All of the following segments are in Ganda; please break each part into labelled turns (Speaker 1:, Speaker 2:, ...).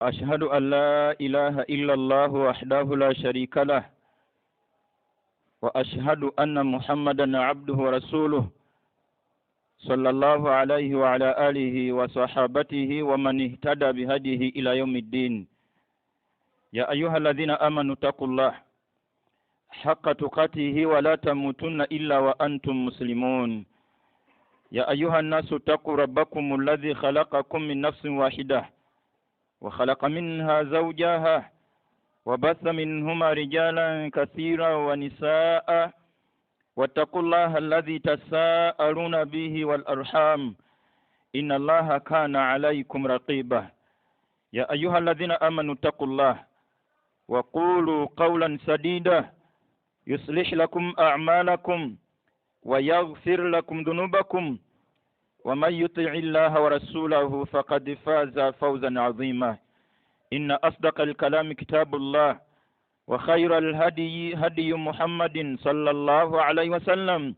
Speaker 1: أشهد أن لا إله إلا الله وحده لا شريك له وأشهد أن محمدا عبده ورسوله صلى الله عليه وعلى آله وصحابته ومن اهتدى بهديه إلى يوم الدين. يا أيها الذين آمنوا اتقوا الله حق تقاته ولا تموتن إلا وأنتم مسلمون. يا أيها الناس اتقوا ربكم الذي خلقكم من نفس واحدة وخلق منها زوجها وبث منهما رجالا كثيرا ونساء واتقوا الله الذي تساءلون به والأرحام إن الله كان عليكم رقيبا. يا أيها الذين آمنوا اتقوا الله وقولوا قولا سديدا يصلح لكم أعمالكم ويغفر لكم ذنوبكم ومن يطع الله ورسوله فقد فاز فوزا عظيما. إن أصدق الكلام كتاب الله وخير الهدي هدي محمد صلى الله عليه وسلم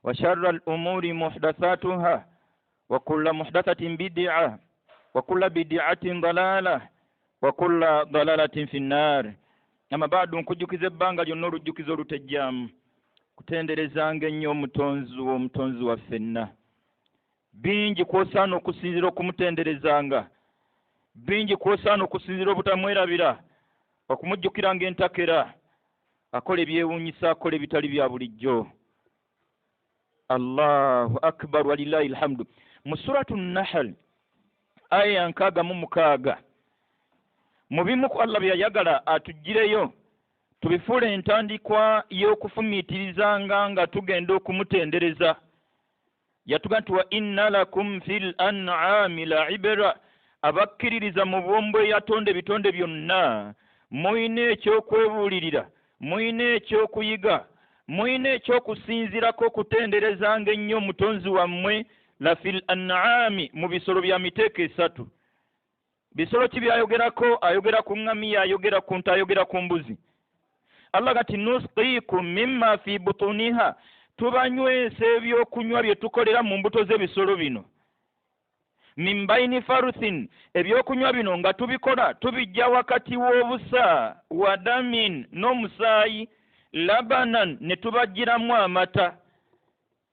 Speaker 1: وشر الأمور محدثاتها وكل محدثة بدعة وكل بدعة ضلالة وكل ضلالة في النار. أما بعد نكجوكيza ebbanga lyonna olujjukiza olutejjaamu kutenderezanga ennyo omutonzi wa ffenna. Bingi kwosaana okusinzira okumutenderezanga, bingi kwosaana okusinzira obutamwerabira, okumujjukiranga entakera, akola ebyewuunyisa, akola ebitali bya bulijjo. Allahu akbar walillahi alhamdu. Mu suratu Nahl aya ya 66 mu bimu ku Allah bye yayagala atuggireyo tubifuule entandikwa y'okufumiitirizanga nga tugenda okumutendereza. Yatuga nti wa inna lakum fil an'ami la'ibra, abakkiririza mu bwombwe yatonde ebitonde byonna muyina ekyokwebuulirira, muyina ekyokuyiga, muyina ekyokusinzirako okutenderezanga ennyo omutonzi wammwe. La fil an'ami, mu bisolo bya miteeko 3. Bisolo ki byayogerako? Ayogera ku ŋŋamiya, ayogera ku nte, ayogera ku mbuzi. Allah gati nusqiikum mimma fi butuniha, tubanywesa ebyokunywa bye tukolera mu mbuto z'ebisolo bino. Min baini faruthin, ebyokunywa bino nga tubikola tubijja wakati w'obusa wa damin n'omusaayi, labanan ne tubajjiramu amata,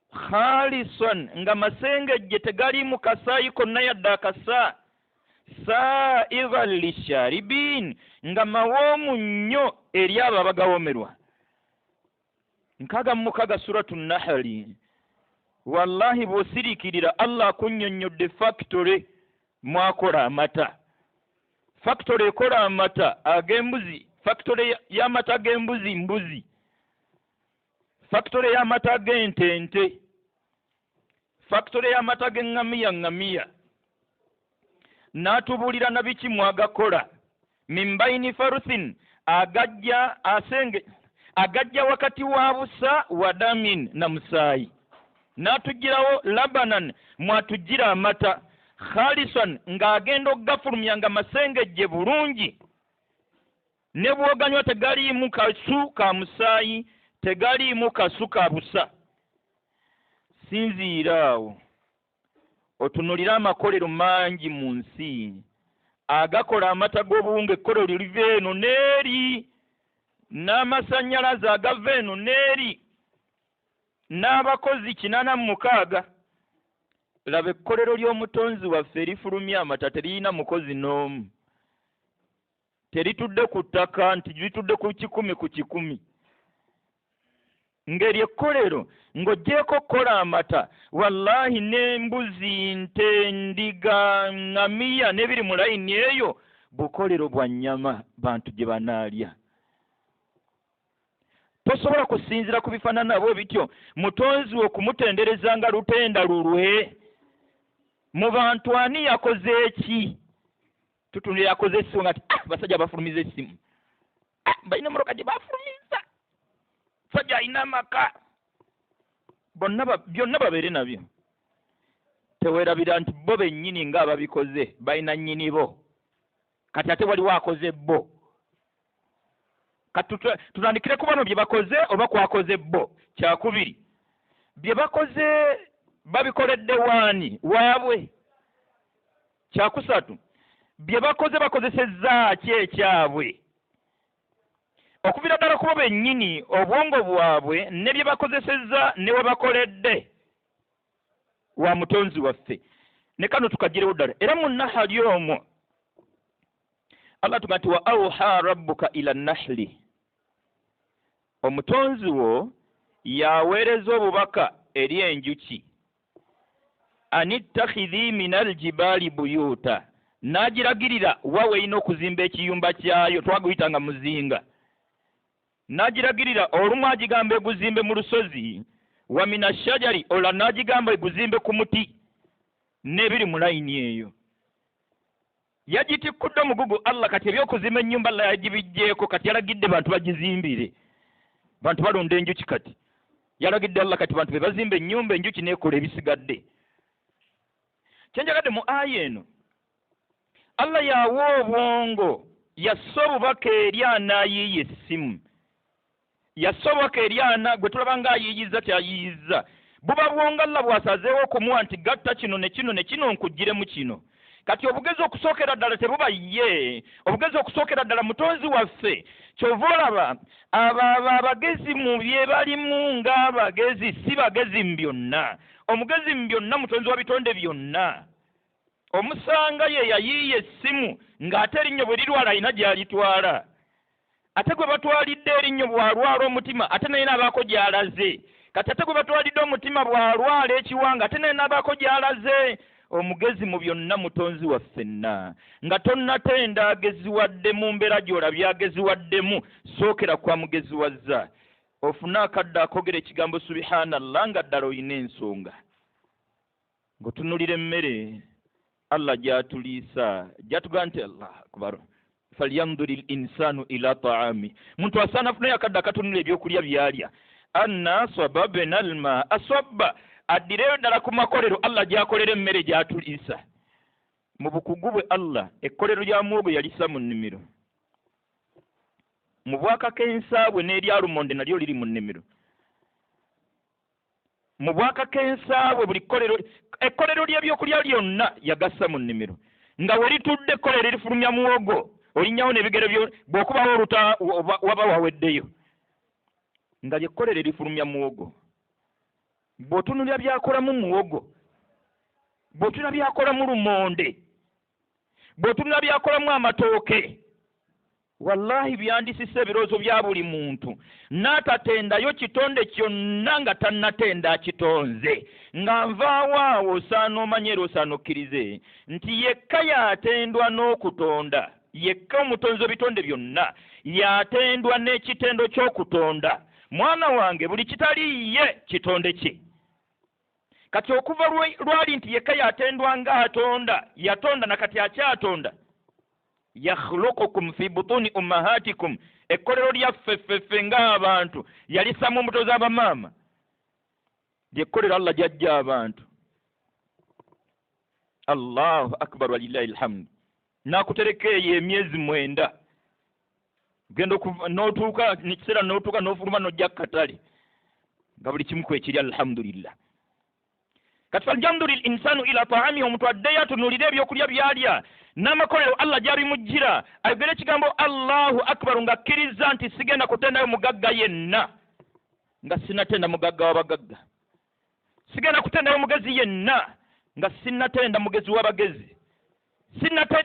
Speaker 1: khalisan nga masengejje tegaliimu kasaayi konna yadde akasa, sa'igan lisharibin nga mawoomu nnyo eri abo abagawomerwa. 66 suratu Nahli. Wallahi bw'osiriikirira Allah akunnyonnyodde factory mwakola amata, factory ekola amata ag'embuzi, factory y'amata g'embuzi mbuzi, factory y'amata g'ente nte, factory y'amata g'eŋŋamiya ŋŋamiya. N'atubuulira na biki mwagakola. Min baini faruthin, agajja wakati wa busa wa damin na musaayi. N'atugirawo labanan, mwatujjira amata, khalisan ng'agenda okugafulumya nga masengejje bulungi, ne bwoganywa tegaliimu kasu ka musaayi, tegaliimu kasu ka busa. Sinziiraawo otunulira amakolero mangi mu nsi agakola amata g'obuwunga, ekkolero liva eno n'eri, n'amasannyalaze agava eno n'eri, n'abakozi 86. Laba ekkolero ly'omutonzi waffe erifulumya amata teririna mukozi n'omu, teritudde ku ttaka nti litudde ku 100 ku 100. Ngeri ekkolero ng'oggyeko okukola amata, wallahi n'embuzi, nte, ndiga, ŋŋamiya n'ebiri mu layini eyo bukolero bwa nnyama bantu gye banaalya. Tosobola kusinzira ku bifaanana nabo bityo. Mutonzi we okumutendereza nga lutenda lulwe. Mu bantu ani yakoze eki? Tutunde yakoze essimu nga basajja bafulumiza essimu, balina emmotoka gye bafulumiza, sajja alina amaka, byonna babeere nabyo. Teweerabira nti bo bennyini ng'ababikoze balina nnyini bo, kati ate waliwo akoze bo. Kati tutandikire ku bano bye bakoze oba kwakoze bo. Kyakubiri, bye bakoze babikoledde waani waabwe. Kyakusatu, bye bakozesezza ki ekyabwe okuvira ddala kubo bennyini obwongo bwabwe ne bye bakozesezza ne we bakoledde wa mutonzi waffe ne kano tukagirewo ddala era mu nahali omwo Allah tugamba nti wa awha rabbuka ila nahli omutonzi wo yaweereza obubaka eri enjuki anittakhidhi min aljibaali buyuuta n'agiragirira waawe erina okuzimba ekiyumba kyayo twaguyitanga muzinga n'agiragirira olumu agigamba eguzimbe mu lusozi wa min ashajari olwa n'agigamba eguzimbe ku muti n'ebiri mu layini eyo yagitikkudde omugugu Allah kati ebyokuzimba ennyumba Allah yagibijjeeko kati yalagidde bantu bagizimbire bantu balonda enjuki kati yalagidde Allah kati bantu be bazimba ennyumba enjuki neekola ebisigadde kyenjagadde mu aya eno Allah yawa obwongo yassa obubaka eri anaayiiya essimu yassa obubaka eri ana gwe tulaba ng'ayiiyiza tyayiiyiza buba bwongo Allah bwasazeewo okumuwa nti gatta kino ne kino ne kino nkugiremu kino kati obugezi okusookera ddala tebuba ye obugezi okusookera ddala mutonzi waffe kyova olaba abagezi mu bye balimu ng'abagezi si bagezi mu byonna omugezi mu byonna mutonzi wa bitonde byonna omusanga ye yayiiya essimu ng'ate erinnyo bwe lirwala alina gy'alitwala ate gwe batwalidde erinnyo bw'alwala omutima ate naye n'abaako gy'alaze kati ate gwe batwalidde omutima bw'alwala ekiwanga ate naye n'abaako gy'alaze omugezi mu byonna mutonzi waffenna nga tonnatenda ageziwadde mu mbeera gy'olabye ageziwaddemu sookera kwa mugezi wazza ofune akadde akogera ekigambo subhanallah nga ddala olina ensonga ng'otunulira emmere Allah gy'atuliisa gy'atugamba nti Allah akbar falyanzuri linsanu ila taami muntu asaana afunayo akadde akatunula ebyokulya byalya anna sababna alma asabba addireyo ddala ku makolero Allah gy'akolera emmere gy'atuliisa mu bukugu bwe Allah ekkolero lya muwogo yalisa mu nnimiro mu bwakakensa bwe n'erya lumonde nalyo liri mu nnimiro mu bwakakensa bwe buli ekkolero ly'ebyokulya lyonna yagassa mu nnimiro nga we litudde ekkolero erifulumya muwogo olinnyawo n'ebigere byo bw'okubawo oluta waba waweddeyo nga lyekkolero erifulumya muwogo bw'otunulira byakolamu muwogo bw'otunulira byakolamu lumonde bw'otunulira byakolamu amatooke wallahi byandisise ebirowoozo bya buli muntu n'atatendayo kitonde kyonna nga tannatenda kitonze nga nvaawo osaana omanye era osaana okkirize nti yekka yatendwa n'okutonda yekka omutonzi w'ebitonde byonna yatendwa n'ekitendo ky'okutonda mwana wange buli kitali ye kitonde kye kati okuva lwali nti yekka yatendwa ng'atonda yatonda nakati akyatonda yakhluqukum fi butuni ummahatikum ekkolero lyaffe ffeffe ng'abantu yalisamu mbuto z'abamaama lyekkolero Allah gy'ajja abantu Allahu akbar walillahi alhamdu nakutereka eyo emyezi 9 genda n'otuuka nekiseera n'otuuka n'ofuluma n'ojja katale nga buli kimu kwekiri alhamdulillah kati falyanzuri linsanu ila taami omuntu addeyo atunuulire ebyokulya byalya n'amakolero Allah gy'abimujjira ayogere ekigambo Allahu akbar ng'akkiriza nti sigenda kutendayo mugagga yenna nga sinatenda mugagga w'abagagga sigenda kutendayo mugezi yenna nga sinatenda mugezi w'abagezi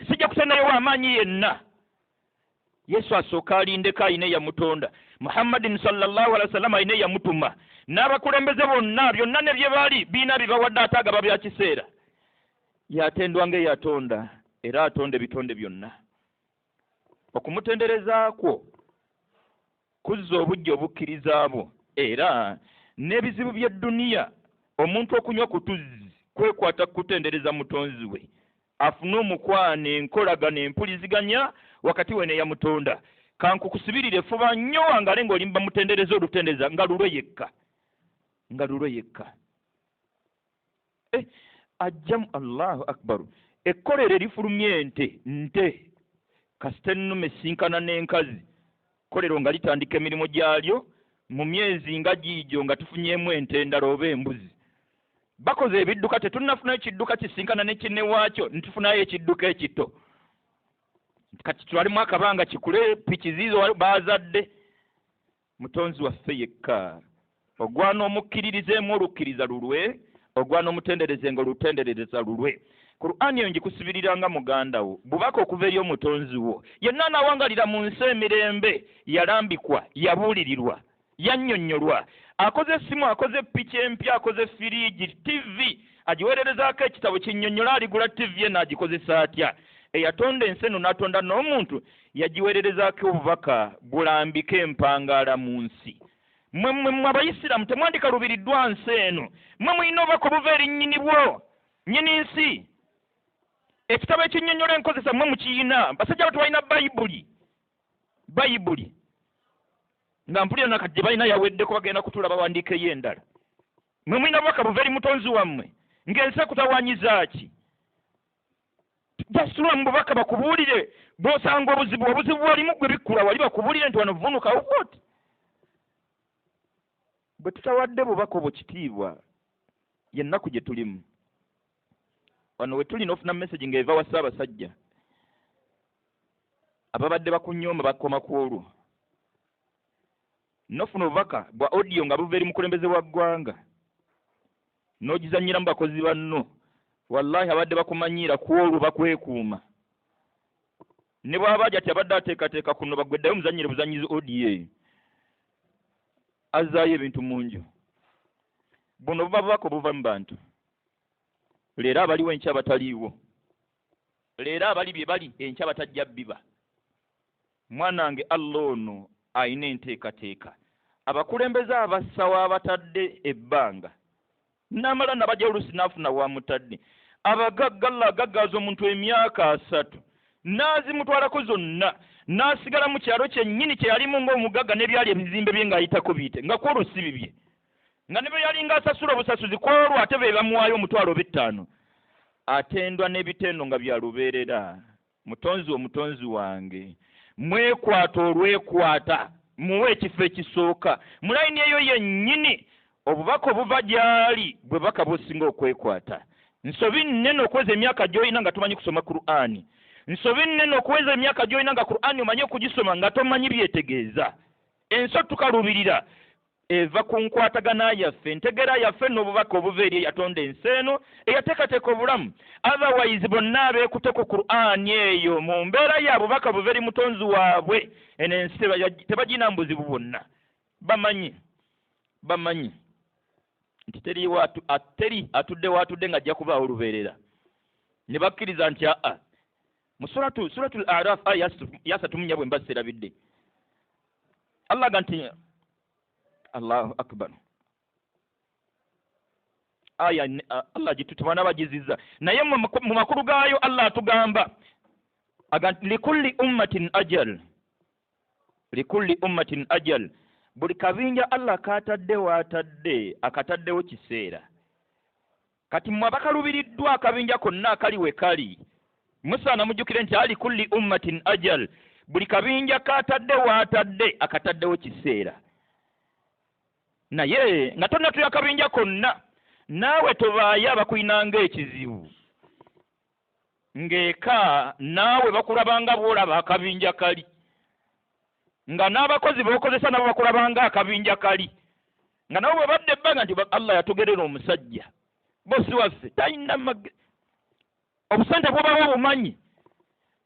Speaker 1: sijja kutendayo w'amaanyi yenna Yesu asooka alindeko ayina eyamutonda Muhammadin sallallahu alaihi wasallam ayina eyamutuma n'abakulembeze bonna byonna ne bye baali biina bibawadde ataagaba bya kiseera yatendwa ng'eyatonda era atonda ebitonde byonna okumutendereza kwo kuzza obujja obukkiriza abo era n'ebizibu by'edduniya omuntu okunywa ku tuzzi kwekwata kutendereza mutonzi we afune omukwana enkolagana empuliziganya wakati we neyamutonda kankukusibirire fuba nnyo wangale ng'olimba mutendereza olutendereza nga lulwe yekka ajjamu Allahu akbar ekkolero erifulumya nte kasita ennume sinkana n'enkazi kkolero nga litandika emirimu gyalyo mu myezi nga giigyo nga tufunyemu ente endala oba embuzi bakoze ebidduka tetunnafunayo kidduka kisinkana ne kinne waakyo nitufunayo ekidduka ekito kati twalimu akabanga kikule piki zizo bazadde mutonzi waffe yekka ogwana omukkiririzeemu olukkiriza lulwe ogwana omutenderezenga olutenderereza lulwe. Qur'ani eyo ngikusibiriranga muganda wo bubaka okuva eri omutonzi wo yenna anawangalira mu nsi emirembe yalambikwa yabuulirirwa yannyonnyolwa akoze essimu akoze piki empya akoze firiigi TV agiweererezaako ekitabo kinnyonnyola aligula TV ye n'agikozesa atya eyatonda ensi eno n'atonda n'omuntu yagiweererezaako obubaka bulambike empangaala mu nsi. Mmwe abayisiraamu temwandika lubiriddwa nsi eno mmwe mulina obubaka obuva eri nnyini bwo nnyini nsi. Ekitabo ekinnyonnyola enkozesa mmwe mukiyina basajja batu balina bayibuli nga mpulira nakadde balina yaweddeko bagenda kutuula bawandiikeyo endala. Mmwe mulina obubaka buva eri mutonzi wammwe ng'ensi ekutawanyiza ki? Basitula mu bubaka bakubuulire bw'osanga obuzibu bwalimu gwe bikkula wali bakubuulire nti wano vunuka oti. Bwe tutawadde bubaka obwo kitiibwa yennaku gye tulimu wano we tuli n'ofuna message ng'eva wa Ssaabasajja ababadde bakunyooma bakoma ku olwo n'ofuna obubaka bwa audio nga buva eri mukulembeze wa ggwanga n'ogizannyira mu bakozi banno wallahi abadde bakumanyiira ku olwo bakwekuuma ne bw'aba jati abadde ateekateeka kuno bagweddayo muzannyire buzannyizi audio eyo azzaayo ebintu mu nju. Buno buba bubaka obuva mu bantu leero abaliwo enkya bataliiwo leero abali bye bali enkya batajja biba. Mwanange Allah ono ayina enteekateeka abakulembeze abassawo abatadde ebbanga n'amala nabajja oluusi n'afuna wamutadde abagagga agaggaaza omuntu emyaka 3 n'azimutwalako zonna n'asigala mu kyalo kyennyini kye yalimu ng'omugagga n'ebyali ebizimbe bye ng'ayitako biyite nga kwolwo si bibye nga ne bwe yali ng'asasula obusasuzi kwolwo ate be bamuwaayo omutwalo 5 atendwa n'ebitendo nga byalubeerera. Mutonzi wange mwekwata olwekwata muwe ekifo ekisooka mu layini eyo yennyini obubaka obuva gy'ali bwe baka bw'osinga okwekwata. Nsobi nnene okuweza emyaka gy'olina nga tomanyi kusoma Qur'ani. Nsobi nnene okuweza emyaka gy'olina nga Qur'ani omanyi okugisoma nga tomanyi byetegeeza. Enso tukalubirira eva ku nkwatagana yaffe entegera yaffe n'obubaka obuva eri eyatonda ensi eno eyateekateeka obulamu. Otherwise bonna abeekute ku Qur'ani eyo mu mbeera ya bubaka buva eri mutonzi waabwe eno ensi tebagina mbuzibu bwonna. Bamanyi nti teri atudde waatudde ng'ajja kubaawo olubeerera ne bakkiriza nti mu suratul A'raf aya 3 bwe mba serabidde Allah ganti Allahu akbar aya Allah gitutumana bagiziza naye mu makulu gaayo Allah atugamba aganti likulli ummatin ajal buli kabinja Allah katadde waatadde akataddewo kiseera. Kati mmwe abakalubiriddwa akabinja konna akali we kali musaana mujjukire nti ali kulli ummatin ajal buli kabinja katadde waatadde akataddewo kiseera. Naye nga tonnatuya akabinja konna naawe tobaayo abakuyinanga ekizibu ng'eka naawe bakulabanga bw'olaba akabinja kali nga n'abakozi b'okozesa nabo bakulabanga akabinja kali nga nabo bwe badde ebbanga nti Allah yatugerera omusajja bosi waffe talina obusente bwobawo bumanyi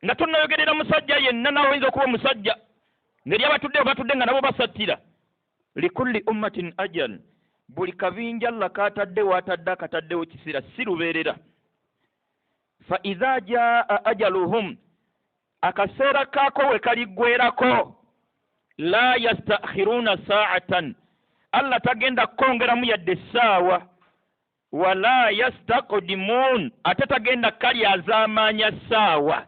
Speaker 1: nga tonnayogerera musajja yenna nawe oyinza okuba omusajja ngeri abatudde nga nabo basattira. Likulli ummatin ajal buli kabinja Allah katadde waatadde akataddewo kiseera si lubeerera. Fa idha jaa ajaluhum akaseera kaako we kaliggwerako la yastakhiruna sa'atan Allah tagenda kongeramu yadde essaawa wala yastaqdimun ate tagenda kalyazaamaanya ssaawa.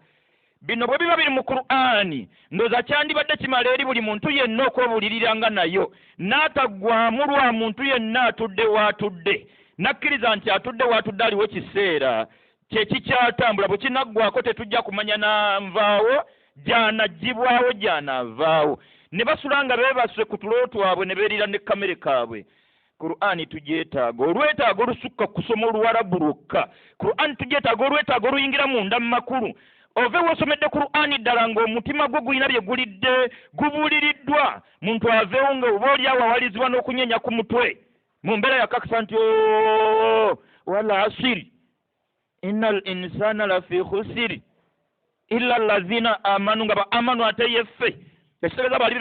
Speaker 1: Bino bwe biba biri mu Qur'ani ndoza kyandibadde kimala eri buli muntu yenna okwebuuliriranga nayo n'ataggwamu lwa muntu yenna atudde waatudde nakkiriza nti atudde waatudde aliwo kiseera kyekikyatambula bwe kinaggwako tetujja kumanya nanvaawo gyanaggibwawo gyanaavaawo ne basulanga beebaswe ku tulo twabwe ne beerira ne kamere kaabwe. Qur'ani tugyetaaga olwetaaga olusukka kusoma Oluwarabu lwokka. Qur'ani tugyetaaga olwetaaga oluyingira munda mu makulu ove wosomedde Qur'ani ddala ng'omutima gwo gulina bye gulidde gubuuliriddwa muntu aveewo nga oba oli awawalizibwa n'okunyenya ku mutwe mu mbeera yakakasa nti wal asiri innal insana lafi khusiri illa allazina amanu nga ba amanu ate yeffe ekitegeza bali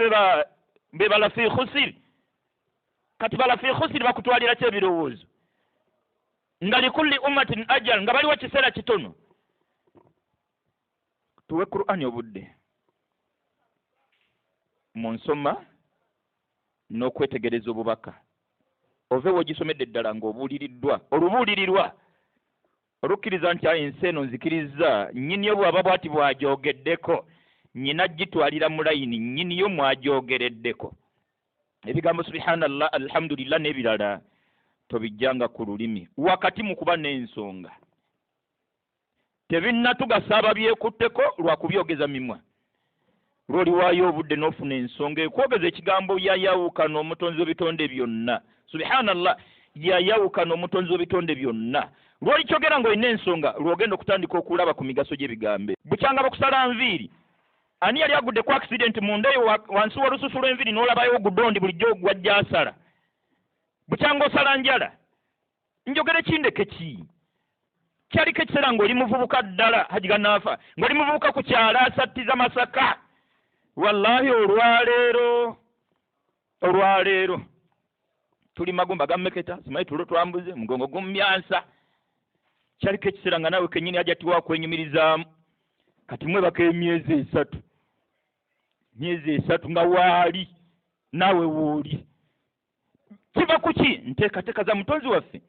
Speaker 1: be bala fi khusiri kati bala fi khusiri bakutwalira ki ebirowoozo nga likulli ummatin ajal nga baliwo kiseera kitono tuwe Qur'ani obudde mu nsoma n'okwetegereza obubaka ove wogisomedde ddala ng'obuuliriddwa olubuulirirwa olukkiriza nti ensi eno nzikiriza nnyiniyo bw'aba bwati bw'agyogeddeko nnyina gitwalira mu layini nnyiniyo mwagyogereddeko ebigambo subhanallah alhamdulillah n'ebirala tobijjanga ku lulimi wakati mu kuba n'ensonga tebinnatugasa ababyekutteko lwa kubyogeza mimwa lw'oliwaayo obudde n'ofuna ensonga ekwogeza ekigambo yayawukana omutonzi w'ebitonde byonna subhanallah yayawukana omutonzi w'ebitonde byonna lw'olikyogera ng'olina ensonga lw'ogenda okutandika okulaba ku migaso gy'ebigambo bukyanga bakusala nviiri ani yali agudde ku accident munda eyo wansi w'olususu lw'enviiri n'olabayo ogudondi bulijjo gwajja asala bukyanga osala njala njogere kindeke ki kyaliko ekiseera ng'oli muvubuka ddala hajiganaafa ng'oli muvubuka ku kyala asattiza Masaka wallahi olwaleero tuli magumba gammeketa simanyi tulo twambuze mugongo gumyansa kyaliko ekiseera nga naawe kennyini ajatiwa kwenyumirizaamu kati mwebaka emyezi esatu nga waali naawe wooli kiva kuki nteekateeka za mutonzi waffe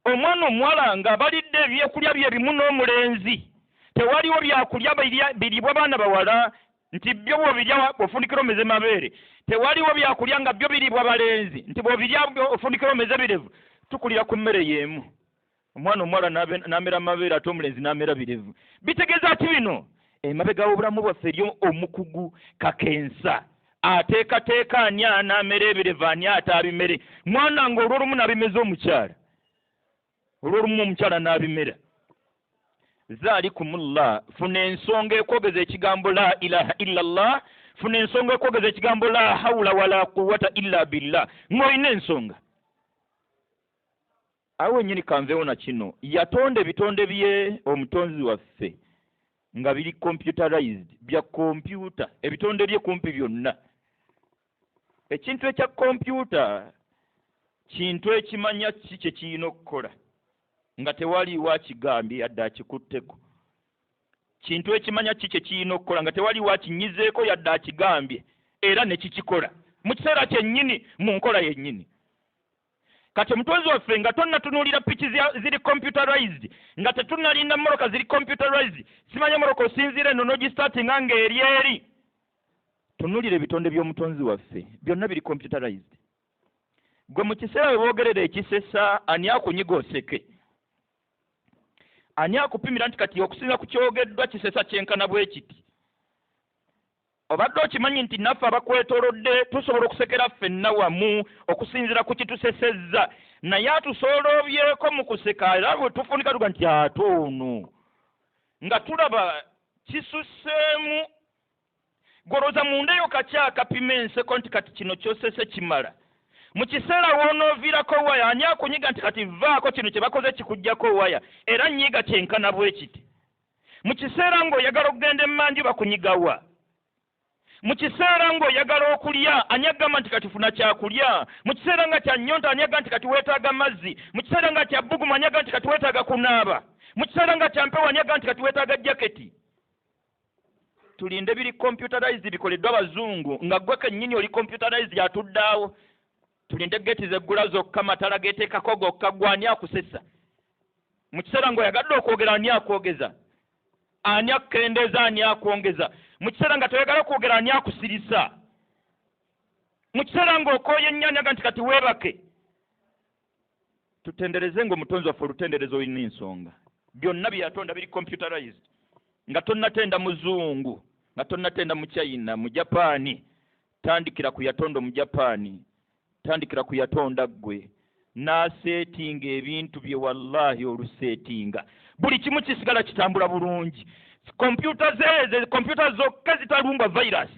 Speaker 1: omwana omuwala nga balidde ebyokulya bye bimu n'omulenzi tewaliwo byakulya biribwa baana bawala nti byo bw'obirya ofundikira omeze mabeere tewaliwo byakulya nga byo biribwa balenzi nti bw'obirya ofundikira omeze birevu tukulira ku mmere y'emu omwana omuwala n'amera mabeere ate omulenzi n'amera birevu bitegeeza ati bino emabega w'obulamu bwaffe eri omukugu kakensa ateekateeka ani anaamera ebirevu ani ate abimere mwana nga olw'olumu n'abimeza omukyala olw'olumu omukyala n'abimera zalikumullah funa ensonga ekwogeza ekigambo la ilaha illallah funa ensonga ekwogeza ekigambo la hawla wala quwwata illa billah ng'olina ensonga awo nyini kanveewo na kino yatonda ebitonde bye omutonzi waffe nga biri computerized bya kompyuta ebitonde bye kumpi byonna ekintu ekya kompyuta kintu ekimanya ki kye kirina okukola nga tewaliwo akigambye yadde akikutteko kintu ekimanya ki kye kirina okukola nga tewaliwo akinyizeeko yadde akigambye era ne kikikola mu kiseera kyennyini mu nkola yennyini kati omutonzi waffe nga tonnatunuulira piki ziri computerized nga tetunnalinda moroka ziri computerized simanya moroka osinziire eno nogistartinga ng'eri eri tunuulira ebitonde by'omutonzi waffe byonna biri computerized gwe mu kiseera we boogerera ekisesa ani akunyiga oseke ani akupimira nti kati okusinza ku kyogeddwa kisesa kyenkana bwe kiti obadde okimanyi nti naffe abakwetoolodde tusobola okusekera ffenna wamu okusinziira ku kitusesezza naye atusooloobyeko mu kuseka era bwe tufunika tuga nti ate ono nga tulaba kisusseemu goloza mundeyo kakyakapima enseko nti kati kino kyosese kimala mu kiseera wonooviirako waya ani akunyiga nti kati vaako kino kye bakoze kikuggyako waya era nyiga kyenkana bwe kiti mu kiseera ng'oyagala okugenda emmanju bakunyigawa mu kiseera ng'oyagala okulya ani agamba nti kati funa kyakulya mu kiseera nga kya nnyonta ani agamba nti kati weetaaga mazzi mu kiseera nga kya bbugumu ani agamba nti kati weetaaga kunaaba mu kiseera nga kya mpewo ani agamba nti kati weetaaga jaketi tulinde biri computerized bikoleddwa abazungu nga gwe kennyini oli computerized yatuddaawo tulinde geti zeggula zokka matala geteekako gokka gwe ani akusesa mu kiseera ng'oyagadde okwogera ani akwogeza ani akukendeeza ani akwongeza mu kiseera nga toyagala okwogera ani akusirisa mu kiseera ng'okooya ennyaanya ga nti kati weebake tutendereze ng'omutonzi waffe olutenderezo olina ensonga byonna bye yatonda biri computerized nga tonnatenda muzungu nga tonnatenda mu China mu Japaani tandikira ku yatonda mu Japaani tandikira ku yatonda ggwe n'aseetinga ebintu bye wallahi oluseetinga buli kimu kisigala kitambula bulungi computer zokka zitalumba virus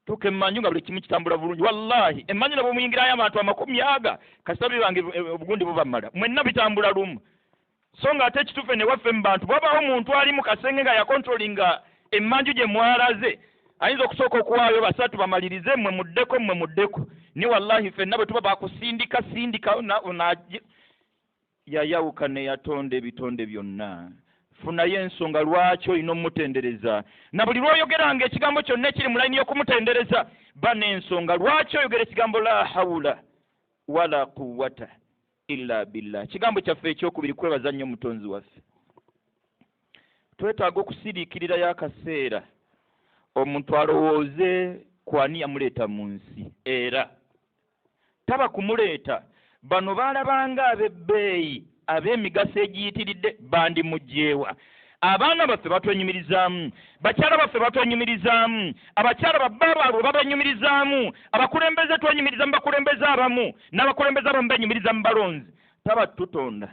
Speaker 1: tuke mmanju nga buli kimu kitambula bulungi wallahi emmanju nabo muyingirayo abantu amakumi aga kasabi bange obugundi bubamala mwenna bitambula lumu so nga ate ekituufu ne waffe mu bantu bwabawo omuntu ali mu kasenge nga yakontrolinga emmanju gye mwalaze ayinza okusooka okuwaayo basatu bamalirize mmwe muddeko ni wallahi ffenna bwe tuba bakusindika yayawuka ne yatonda ebitonde byonna funayo ensonga lwaki olina omumutendereza na buli lw'oyogeranga ekigambo kyonna ekiri mu layini y'okumutendereza bana ensonga lwaki oyogera ekigambo la hawula wala quwwata illa billah. Kigambo kyaffe ekyokubiri kwebaza nnyo mutonzi waffe. Twetaaga okusiriikirira y'akaseera omuntu alowooze kwani yamuleeta mu nsi era taba kumuleeta bano baalabanga ab'ebbeeyi ab'emigaso egiyitiridde bandi mugyewa. Abaana baffe batwenyumirizaamu, bakyala baffe batwenyumirizaamu, abakyala babba baabwe babanyumirizaamu, abakulembeze twenyumirizamu bakulembeze abamu, n'abakulembeze abamu benyumiriza mu balonzi. Taba tutonda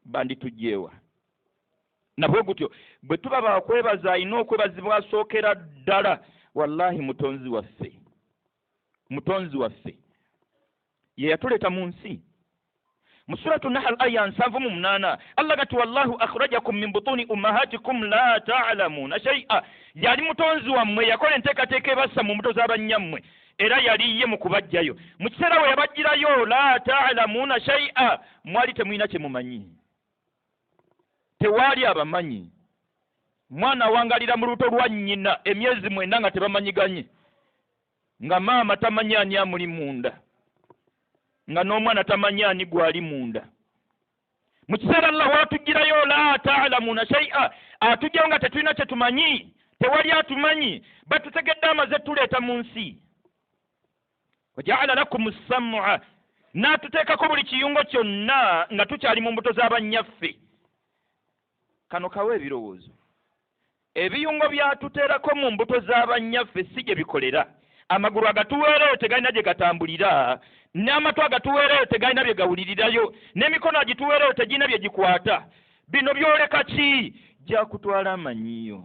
Speaker 1: bandi tugyewa. Nabwe gutyo bwe tuba bakwebaza alina okwebazibwa asookera ddala wallahi mutonzi waffe ye yatuleeta mu nsi. Mu suratu Nahl aya 7:8 Allah gati wallahu akhrajakum min butuni ummahatikum la ta'lamuna shay'a. Yali mutonzi wammwe yakola enteekateeka ebassa mu mbuto z'abanyammwe era yali ye mu kubajjayo. Mu kiseera we yabajjirayo la ta'lamuna shay'a mwali temulina kye mumanyi. Tewali abamanyi. Mwana wangalira mu luto lwa nnyina emyezi 9 nga tebamanyiganye nga maama tamanyi ani amuli munda nga n'omwana tamanyi ani gwali munda. Mu kiseera Allah watugirayo la ta'lamuna shay'a atugyawo nga tetulina kye tumanyi, tewali atumanyi, batutegedde amaze tuleeta mu nsi. Waja'ala lakum as-sam'a n'atuteekako buli kiyungo kyonna nga tukyali mu mbuto z'abannyaffe. Kano kawe ebirowoozo ebiyungo byatuteerako mu mbuto z'abannyaffe si gye bikolera. Amagulu agatuweereyo tegalina gye gatambulira, n'amatu agatuweereyo tegalina bye gawulirirayo, n'emikono agituweereyo tegirina bye gikwata. Bino byoleka ki? Gyakutwala amanyiyo.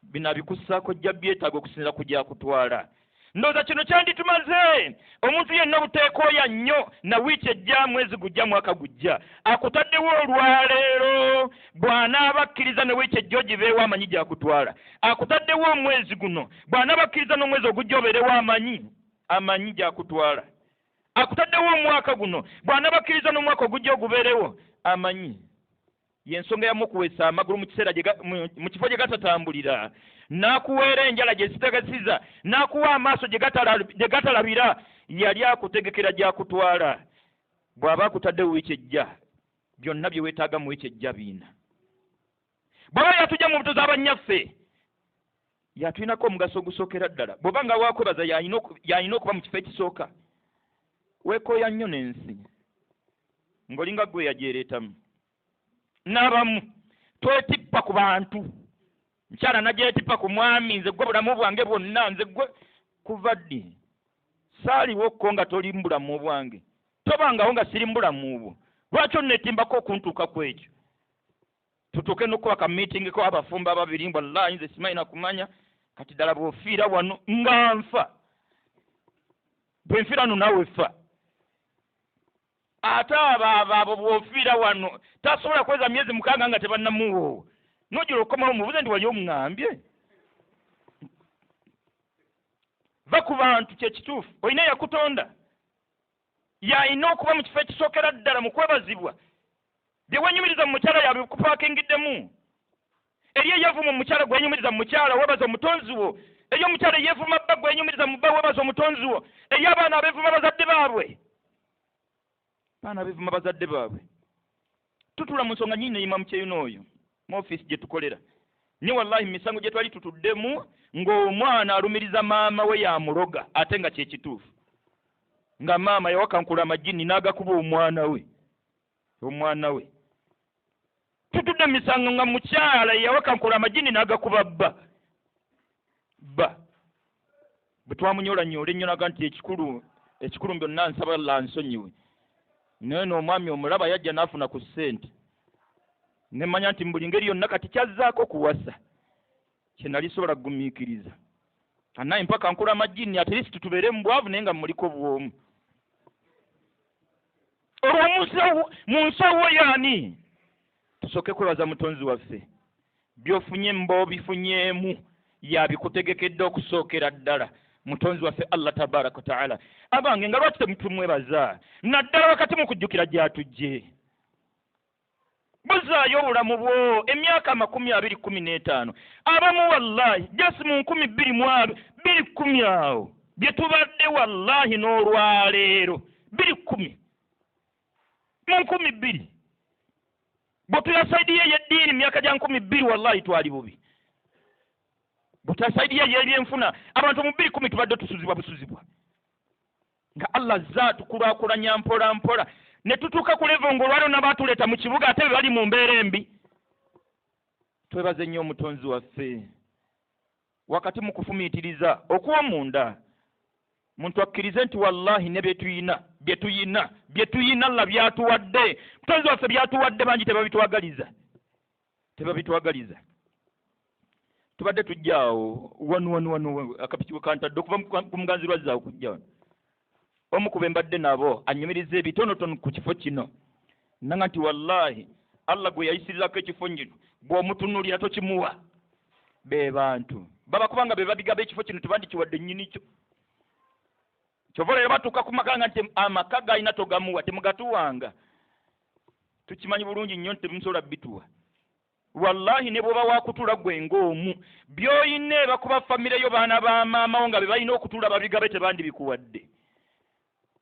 Speaker 1: Bino abikussaako jja byetaaga okusinza ku gyakutwala. Ndowooza kino kyanditumaze omuntu yenna obuteekooya nnyo na wiiki ejja, mwezi gujja, mwaka gujja, akutaddewo olwaleero bw'anaaba akkiriza ne wiiki ejja ogibeewo amanyi gyakutwala. Akutaddewo omwezi guno bw'anaaba akkiriza n'omwezi ogujja obeerewo amanyi gyakutwala. Akutaddewo omwaka guno bw'anaaba akkiriza n'omwaka ogujja ogubeerewo amanyi. Y'ensonga yamukuweesa amagulu mu kifo gye gatatambulira, n'akuweera enjala gye zitegesiza, n'akuwa amaaso gye gatalabira, yali akutegekera gyakutwala. Bw'aba akutaddewo wiiki ejja, byonna bye weetaaga mu wiiki ejja biina. Bw'aba yatujja mu mbuto z'abannyaffe, yatulinako omugaso ogusookera ddala. Bw'oba nga wakwebaza y'alina okuba mu kifo ekisooka. Weekooya nnyo n'ensi ng'olinga gwe yagyereetamu. N'abamu twetippa ku bantu. Mukyala nagyetippa ku mwami, nze gwe bulamu bwange bwonna, nze gwe kuva ddi saaliwo ko nga toli mu bulamu bwange, tobangawo nga siri mu bulamu bwo. Lwaki onnetimbako okuntuuka ku ekyo? Tutuuke n'okuba ka meeting ko abafumba ababiri, wallahi nze simanyi na kumanya kati ddala bw'ofiira wano nga nfa, bwe nfiira no naawe ffa. Ate abo bw'ofiira wano tasobola kweza myezi 6 nga tebannamuwoowa. N'ogira okukomawo mubuze nti wali omuŋŋambye. Va ku bantu kye kituufu. Olina yakutonda. Y'alina okuba mu kifo ekisookera ddala mu kwebazibwa. Bye wenyumiriza mu mukyala yabikupakingiddemu. Eri eyavuma omukyala gwenyumiriza mu mukyala webaza omutonzi wo. Eri omukyala yeevuma bba gwenyumiriza mu bba webaza omutonzi wo. Eri abaana abeevuma bazadde baabwe. Baana beevuma bazadde baabwe. Tutula mu nsonga nnyingi neeyima mu kyeyuna oyo mu ofiisi gye tukolera. Ni wallahi misango gye twali tutuddemu ng'omwana alumiriza maama we yamuloga ate nga kye kituufu. Nga maama yawakankula amajjini n'agakuba omwana we. Tutudde misango nga mukyala yawakankula amajjini n'agakuba bba. Bwe twamunyoolanyola ennyo naga nti ekikulu byonna nsaba la nsonyiwe. Naye n'omwami omulaba yajja n'afuna ku ssente nemanya nti mbuli ngeri yonna kati kyazzaako kuwasa kyenali sobola kugumiikiriza anaye mpaka nkola amajini at least tubeere mu bwavu naye nga muliko bwomu olwo mu nsawo yaani tusooke kwebaza mutonzi waffe byofunye mbo bifunyeemu yabikutegekedde okusookera ddala mutonzi waffe Allah tabaraka wa taala abange nga lwaki temutumwebaza naddala wakati mu kujjukira gyatujje buzaayo obulamu bwo emyaka 2015 abamu wallahi jasi mu 2010 awo bye tubadde wallahi n'olwaleero 2010 mu 2000 bwetuyasaidiye yeddiini myaka gya 2000 wallahi twali bubi bwetuyasaidiye yebyenfuna abantu mu 2010 tubadde tusuzibwa nga Allah zaatukulaakulanya mpola mpola ne tutuuka ku level ng'olwaliwo n'abaatuleeta mu kibuga ate bali mu mbeera embi. Twebaze nnyo omutonzi waffe wakati mu kufumiitiriza okuw'omunda muntu akkirize nti wallahi ne bye tuyina Allah byatuwadde mutonzi waffe byatuwadde bangi tebabitwagaliza tubadde tujjaawo wanu akapiki kantadde okuva ku muganzi lwazzaawo kujjaawo omu ku bembadde nabo anyumiriza ebitonotono ku kifo kino nanga nti wallahi Allah gwe yayisirizako ekifo kino bw'omutunuulira tokimuwa be bantu baba kubanga be babigaba ekifo kino tebandikiwadde nnyini kyo kyova olero batuuka ku maka nga nti amaka galina togamuwa temugatuwanga tukimanyi bulungi nnyo nti temusobola bituwa wallahi ne bwoba wakutula gwe ng'omu by'oyina bakuba famire yo baana ba maamawo nga be balina okutula babigabe tebandibikuwadde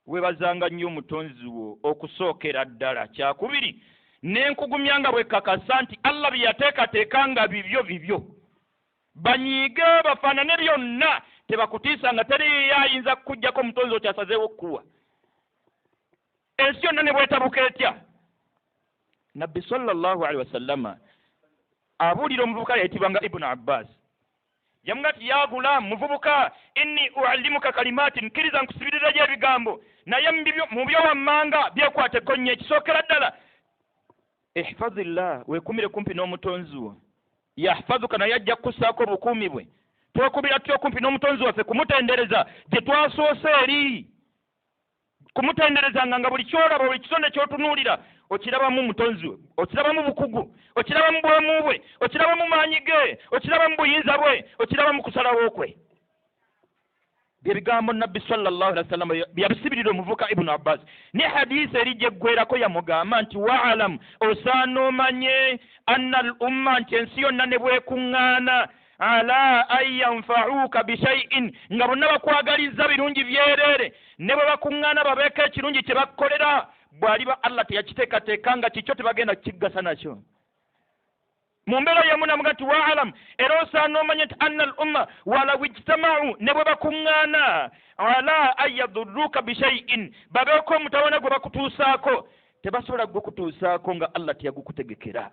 Speaker 1: webazanga nnyo omutonzi wo okusookera ddala kyakubiri n'enkugumya nga bwekakasa nti Allah bye yateekateeka nga bibyo banyiige bafaanane byonna tebakutiisa nga teriyo ayinza kukuggyako omutonzi okyasazeewo okukuwa ensi yonna ne bwetabuka etya nabbi sallallahu alaihi wasallama abuulira omuvubuka yayitibwanga Ibn Abbas yamuga ti ya gulamu muvubuka inni uallimuka kalimatin nkiriza nkusibirira gy'ebigambo naye mu byowammanga byekwateko nnyo ekisookera ddala ihfazillah weekumire kumpi n'omutonzi wo yahfazuka naye ajja kukussaako obukuumi bwe twekubira tutyo kumpi n'omutonzi waffe kumutendereza gye twasoose eri kumutenderezanga nga buli kyolaba buli kitonde ky'otunuulira okirabamu mutonzi we okirabamu bukugu okirabamu bwemu bwe okirabamu maanyi ge okirabamu buyinza bwe okirabamu kusalawo kwe byebigambo nabbi sallallahu alaihi wasallam byabisibirira omuvuka Ibn Abbas ne hadisi eri gyeggwerako yamugamba nti waalam osaana omanye anna al umma nti ensi yonna ne bwekuŋŋaana ala an yanfa'uka bishai'in nga bonna bakwagaliza birungi byereere ne bwe bakuŋŋaana babeeko ekirungi kye bakkolera bw'aliba Allah teyakiteekateeka nga kikyo tebagenda kukigasa nakyo mu mbeera y'emu namuga nti waalam era osaana omanye nti anna al umma walaw ijtama'u ne bwe bakuŋŋaana ala an yadurruka bishai'in babeeko omutawana gwe bakutuusaako tebasobola gukutuusaako nga Allah teyagukutegekera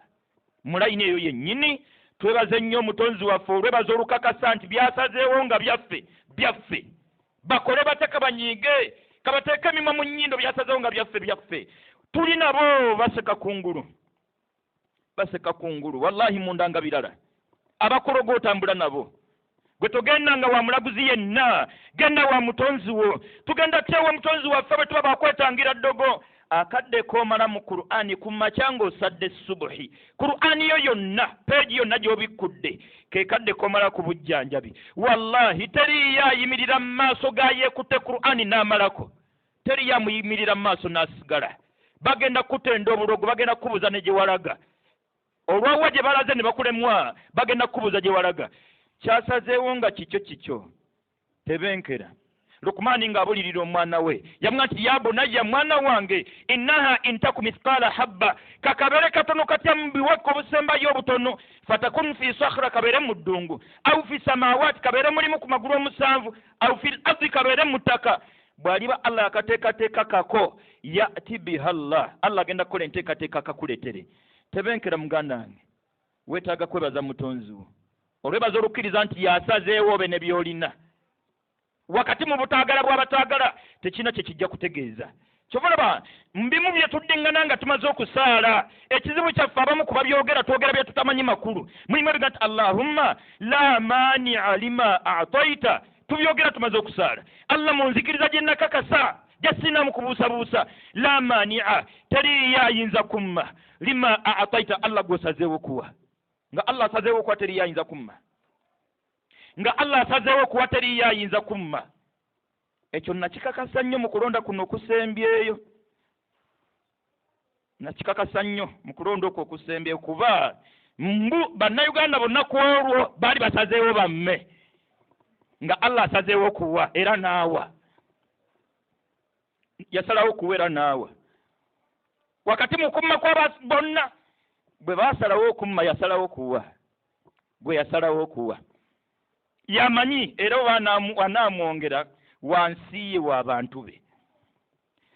Speaker 1: mulayini eyo yennyini twebaze nnyo omutonzi waffe olwebaza olukakasa nti byasazeewo nga byaffe bakole bateka banyiige kabateeke emimwa mu nnyindo byasazeewo nga byaffe tuli nabo baseka kungulu wallahi munda nga birala abakologo otambula nabo gwe togenda nga wa mulaguzi yenna genda wa mutonzi wo tugenda tewa mutonzi waffe bwe tuba bakwetangira ddogo akadde koomala mu Qur'ani ku makya ng'osadde subuhi Qur'ani yo yonna peegi yonna gy'obikkudde ke kadde koomala ku bujjanjabi wallahi teriyo ayimirira mu maaso ga yeekutte Qur'ani n'amalako teriyo amuyimirira mu maaso n'asigala bagenda kutenda obulogo bagenda kukubuza ne gye walaga olwawa gye balaze ne bakulemwa bagenda kukubuza gye walaga kyasazeewo nga kikyo tebenkera Lukmani ng'abulirira omwana we yamugamba nti ya bunayya mwana wange innaha intaku mithqala habba kakabere katono katya mu biweka obusembayo obutono fatakun fi sakhra kabere mu ddungu au fi samawati kabere mulimu ku magulu omusanvu au fi ardi kabere mu ttaka bw'aliba Allah akateekateeka kako yati biha Allah agenda kukola enteekateeka kakuleetere tebenkera muganda wange weetaaga kwebaza mutonzi wo olwebaza olukkiriza nti yasazeewo obe ne by'olina wakati mu butaagala bw'abataagala tekina kye kijja kutegeeza kyobalaba mbimu bye tuddingana nga tumaze okusaala ekizibu kyaffe abamu kuba byogera twogera bye tutamanyi makulu mulimu ebiga nti allahumma la mania lima ataita tubyogera tumaze okusaala allah munzikiriza gye nakakasa jasinamu kubuusabuusa la mania teri yayinza kumma lima ataita allah gwosazeewo kuwa nga allah asazeewo kuwa teri yayinza kumma nga allah asazeewo kuwa teri yayinza kumma ekyo nakikakasa nnyo mu kulonda kuno okusembyeyo nakikakasa nnyo mu kulonda okwo okusembyeyo kuba mbu bannayuganda bonna ku olwo baali basazeewo bamme nga allah asazeewo kuwa era naawa yasalawo kuwa era naawa wakati mu kumma kw'aba bonna bwe baasalawo okumma yasalawo kuwa gwe yasalawo kuwa yamanyi era wanaamwongera wansi ye w'abantu be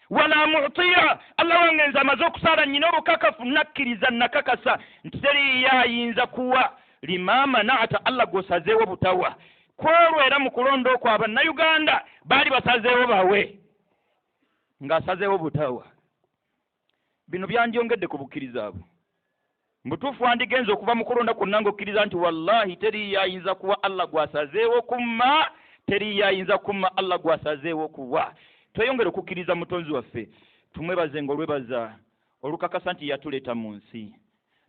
Speaker 1: wanaamutiya allah wange nze amaze okusaala nnyina obukakafu nakkiriza nakakasa nti teri yayinza kuwa limama naata allah gwosazeewo butawa kwolwo era mu kulonda okwo abannayuganda baali basazeewo bawe ng'asazeewo butawa bino byandyongedde ku bukkiriza abo mbutuufu wandigenza okuva mu kulonda kwonna ng'okkiriza nti wallahi teri yayinza kuwa allah gwasazeewo kumma teri yayinza kumma allah gwasazeewo kuwa tweyongere okukkiriza mutonzi waffe tumwebaze ng'olwebaza olukakasa nti yatuleeta mu nsi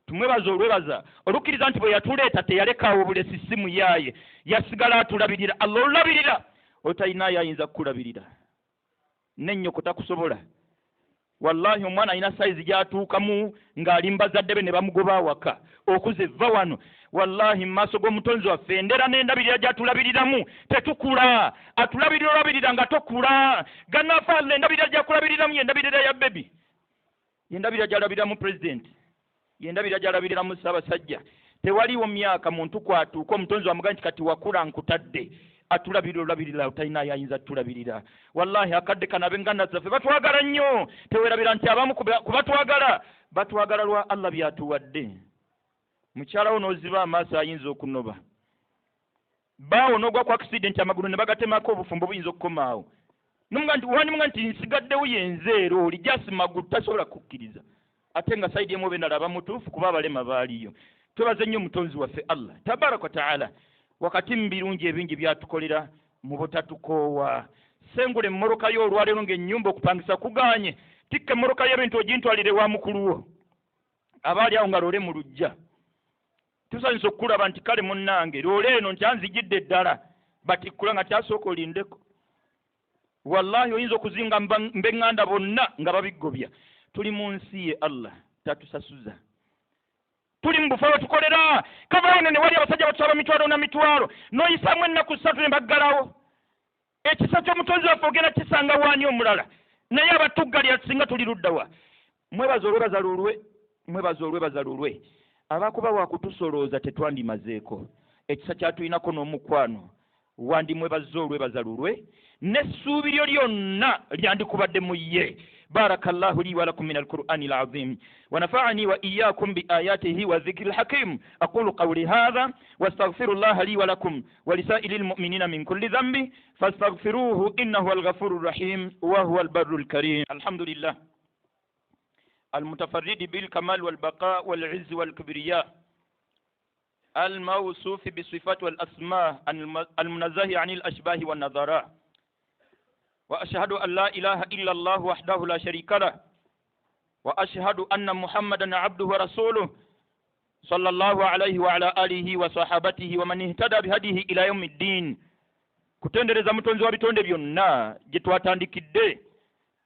Speaker 1: tumwebaza olwebaza olukkiriza nti bwe yatuleeta teyalekaawo bulesi simu yaaye yasigala atulabirira allah olulabirira otalina yayinza kukulabirira n'ennyoko takusobola wallahi omwana alina sayizi gy'atuukamu ng'ali bazadde be ne bamugoba awaka okuza evva wano wallahi mu maaso g'omutonzi waffe endera n'endabirira gy'atulabiriramu tetukula atulabirira olabirira nga tokula gannafaala endabirira gy'akulabiriramu yendabirira ya bebi yendabirira gy'alabiriramu pulezidenti yendabirira gy'alabiriramu ssaabasajja tewaliwo myaka muntu kwatuuka omutonzi wamugaa nti kati wakula nkutadde atulabirira olabirira otalina yayinza tutulabirira wallahi akadde kana ab'enganda zaffe batwagala nnyo teweerabira nti abamu kubatwagala batwagala lwa allah byatuwadde mukyalawo n'oziba amaaso ayinza okunoba baawo n'ogwa ku accident amagulu ne bagatemako obufumbo buyinza okukomaawo wanimuga nti nsigaddewo yenzeero oli jasi magulu tasobola kukkiriza ate nga sayidi emu obenala abamutuufu kuba abalema baaliyo twebaze nnyo omutonzi waffe allah tabaraka wa taala wakati mu birungi ebingi byatukolera mu butatukoowa sengule emmoroka yo olwaleero ng'ennyumba okupangisa kuganye tikka emmoroka y'ebintu ogintwalire wa mukulu wo abaali awo nga loole mu lujja tusanyusa okukulaba nti kale munnange loole eno nti anzijidde ddala batikkula nga kyasooka olindeko wallahi oyinza okuzinga mbeŋŋanda bonna nga babiggobya tuli mu nsi ye allah tatusasuza tuli mu bufo tukolera kavaone ne wali abasajja batusaba mitwalo na mitwalo n'oyisaamu ennaku 3 ne baggalawo ekisa ky'omutonzi waffe ogenda kisanga waani omulala naye abatuggalya singa tuli luddawa mwebaza olwebaza lulwe mwebaza olwebaza lulwe abakuba wakutusolooza tetwandimazeeko ekisa kyatulinako n'omukwano wandimwebaza olwebaza lulwe n'essuubi lyo lyonna lyandikubadde mu ye بارك الله لي ولكم من القرآن العظيم ونفعني وإياكم بآياته وذكر الحكيم أقول قولي هذا واستغفر الله لي ولكم ولسائر المؤمنين من كل ذنب فاستغفروه إنه هو الغفور الرحيم وهو البر الكريم الحمد لله المتفرد بالكمال والبقاء والعز والكبرياء الموصوف بالصفات والأسماء المنزه عن الأشباه والنظراء وأشهد أن لا إله إلا الله وحده لا شريك له وأشهد أن محمدا عبده ورسوله صلى الله عليه وعلى آله وصحابته ومن اهتدى بهديه إلى يوم الدين kutendereza mutonzi wa bitonde byonna gye twatandikidde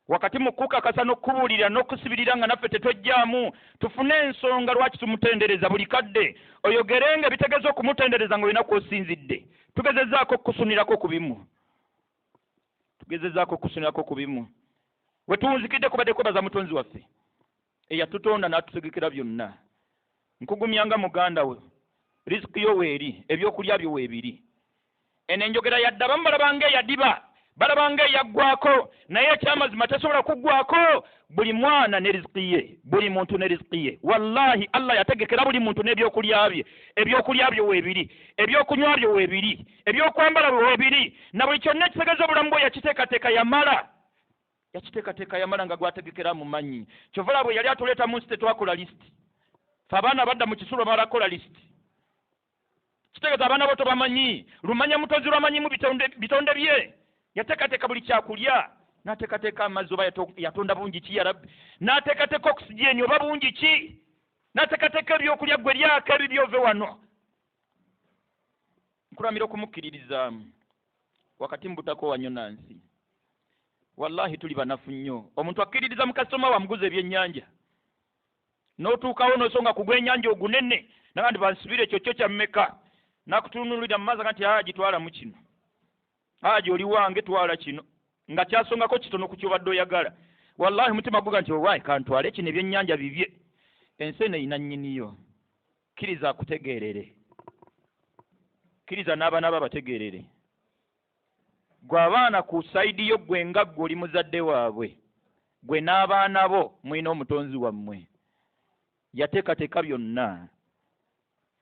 Speaker 1: wakati mu kukakasa n'okubuulira n'okusibirira nga naffe tetwejjaamu tufune ensonga lwaki tumutendereza buli kadde oyogerenga ebitegeeza okumutendereza ng'olina kw'osinzidde tugezezaako okusunirako ku bimu tugezezaako okusunirako ku bimu we tuwunzikidde kubadde kwebaza mutonzi waffe eyatutonda n'atutegekera byonna nkugumyanga muganda we riziki yo weeri ebyokulya byo weebiri eno enjogera yadde abamu balabanga eyadiba balabanga eyaggwako naye ekyamazima tesobola kuggwako buli mwana ne riziki ye buli muntu ne riziki ye wallahi allah yategekera buli muntu n'ebyokulya bye ebyokulya byo weebiri ebyokunywa byo weebiri ebyokwambala byo weebiri na buli kyonna ekitegeeza obulamu bwe yakiteekateeka yamala yakiteekateeka yamala nga gwategekera mu manyi kyovula bwe yali atuleeta mu nsi tetwakola lisiti fe abaana badda mu kisulo balakola lisiti kitegeeza abaana bo tobamanyi lumanya mutozi lwamanyimu bitonde bye yateekateeka buli kyakulya n'ateekateeka amazzi oba yatonda bungi ki ya rabbi n'ateekateeka okusijeni oba bungi ki n'ateekateeka ebyokulya gwe lyako ebi byove wano nkulamira okumukkiririzaamu wakati mbutako wanyonansi wallahi tuli banafu nnyo omuntu akkiririza mu kasitoma wamuguza ebyennyanja n'otuukawo n'osonga ku gwennyanja ogunene nagandi bansibire ekyo kyo kyammeka nakutunulira mu maazi nti haji twalamu kino haji oli wange twala kino nga kyasongako kitono ku kyobadde oyagala wallahi mutima guga nti owaayi kantwale kino ebyennyanja bibye ensi eno eyina nnyiniyo kkiriza akutegeerere kkiriza n'abaana babategeerere gwe abaana ku sayidi yo gwe nga gwe oli muzadde waabwe gwe n'abaana bo mulina omutonzi wammwe yateekateeka byonna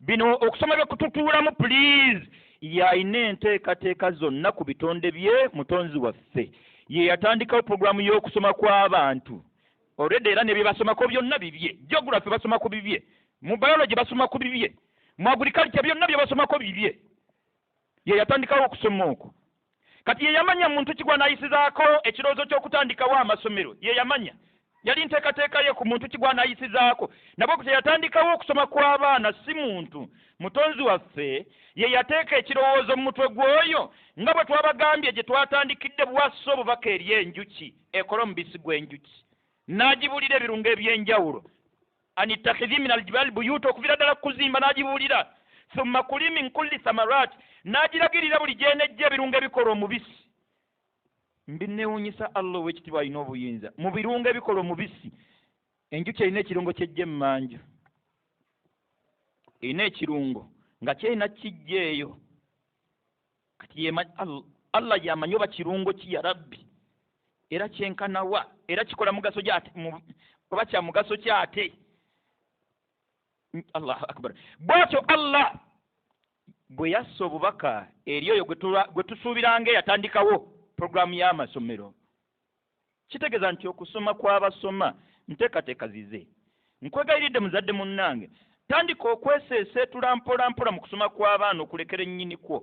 Speaker 1: bino okusoma byekututuulamu please yalina enteekateeka zonna ku bitonde bye mutonzi waffe ye yatandikawo puroguramu y'okusoma kw'abantu olwedde era nebye basomako byonna bibye geography basomako bibye mu biology basomako bibye mu agriculture byonna bye basomako bibye ye yatandikawo okusoma okwo kati ye yamanya muntu kigwa n'ayisizaako ekirowoozo ky'okutandikawo amasomero ye yamanya yali nteekateeka ye ku muntu kigwa n'ayisizaako nabwe kute yatandikawo okusoma kw'abaana si muntu mutonzi waffe ye yateeka ekirowoozo mu mutwe gw'oyo nga bwe twabagambye gye twatandikidde bwassa obubaka eri enjuki ekola omubisi gw'enjuki n'agibuulira ebirungo eby'enjawulo anittakhidhi min aljibali buyuuta okuviira ddala kuzimba n'agibuulira thumma kuli min kulli thamarat n'agiragirira buli gyenejja ebirungo ebikola omubisi mbineewuunyisa allah ow'ekitiibwa alina obuyinza mu birungo ebikola omubisi enjuki erina ekirungo kyejja emmanju erina ekirungo nga kyerina kijja eyo kati allah yamanyi oba kirungo ki ya rabbi era kyenkanawa era kikola mugaso gyate oba kya mugaso kyate allahu akbar bwatyo allah bwe yassa obubaka eri oyo gwe tusuubiranga eyatandikawo puroguramu y'amasomero kitegeeza nti okusoma kw'abasoma nteekateeka zize nkwegayiridde muzadde munnange tandika okweseeseetula mpolampola mu kusoma kw'abaana okulekera ennyini kwo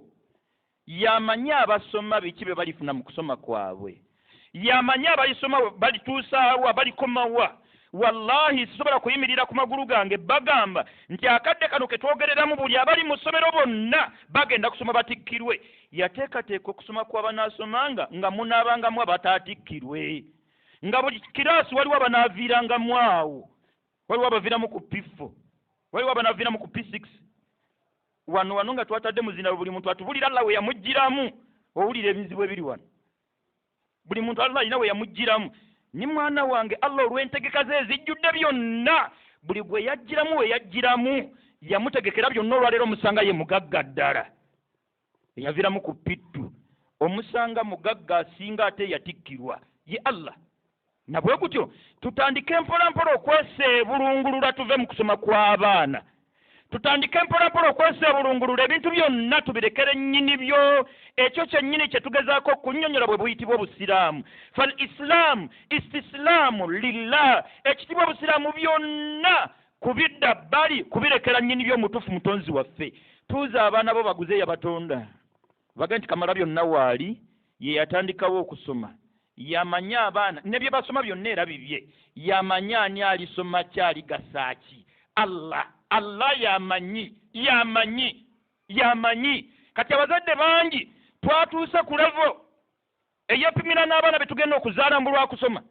Speaker 1: yamanyi abasoma biki bye balifuna mu kusoma kwabwe yamanyi abalisoma balituusaawa balikomawa wallahi sisobola kuyimirira ku magulu gange bagamba nti akadde kano ke twogereramu buli abali mu ssomero bonna bagenda kusoma batikkirwe yateekateeka okusoma kw'abanaasomanga nga munaabangamu abatatikkirwe nga buli kiraasi waliwo abanaaviirangamu awo waliwo abaviiramu ku P4 waliwo abanaaviiramu ku P6 wano nga twatadde muzina buli muntu atubulira Allah we yamugiramu owulira ebizibu ebiri wano buli muntu Allah alina we yamugiramu ni mwana wange Allah olw'entegeka ze ezijjudde byonna buli gwe yajjiramu we yajjiramu yamutegekera byonna olwaleero omusanga ye mugagga ddala eyaviramu ku pittu omusanga mugagga asinga ate yatikkirwa ye Allah nabwe kutyo tutandike mpolampola okweseebulungulula tuve mu kusoma kw'abaana tutandike mpolampola okweseebulungulula ebintu byonna tubirekere ennyini byo ekyo kyennyini kye tugezaako okunnyonnyola bwe buyitibwa obusiraamu fal islam istislaamu lillah ekitibwa obusiraamu byonna kubidda bbali kubirekera nnyini by'omutuufu mutonzi waffe tuuza abaana bo baguze yabatonda bagamba nti kamala byonna waali ye yatandikawo okusoma yamanya abaana ne bye basoma byonna era bibye yamanya ani alisoma kyaligasaaki Allah yamanyi kati abazadde bangi twatuuse ku levo eyepimira n'abaana betugenda okuzaala mu lwa kusoma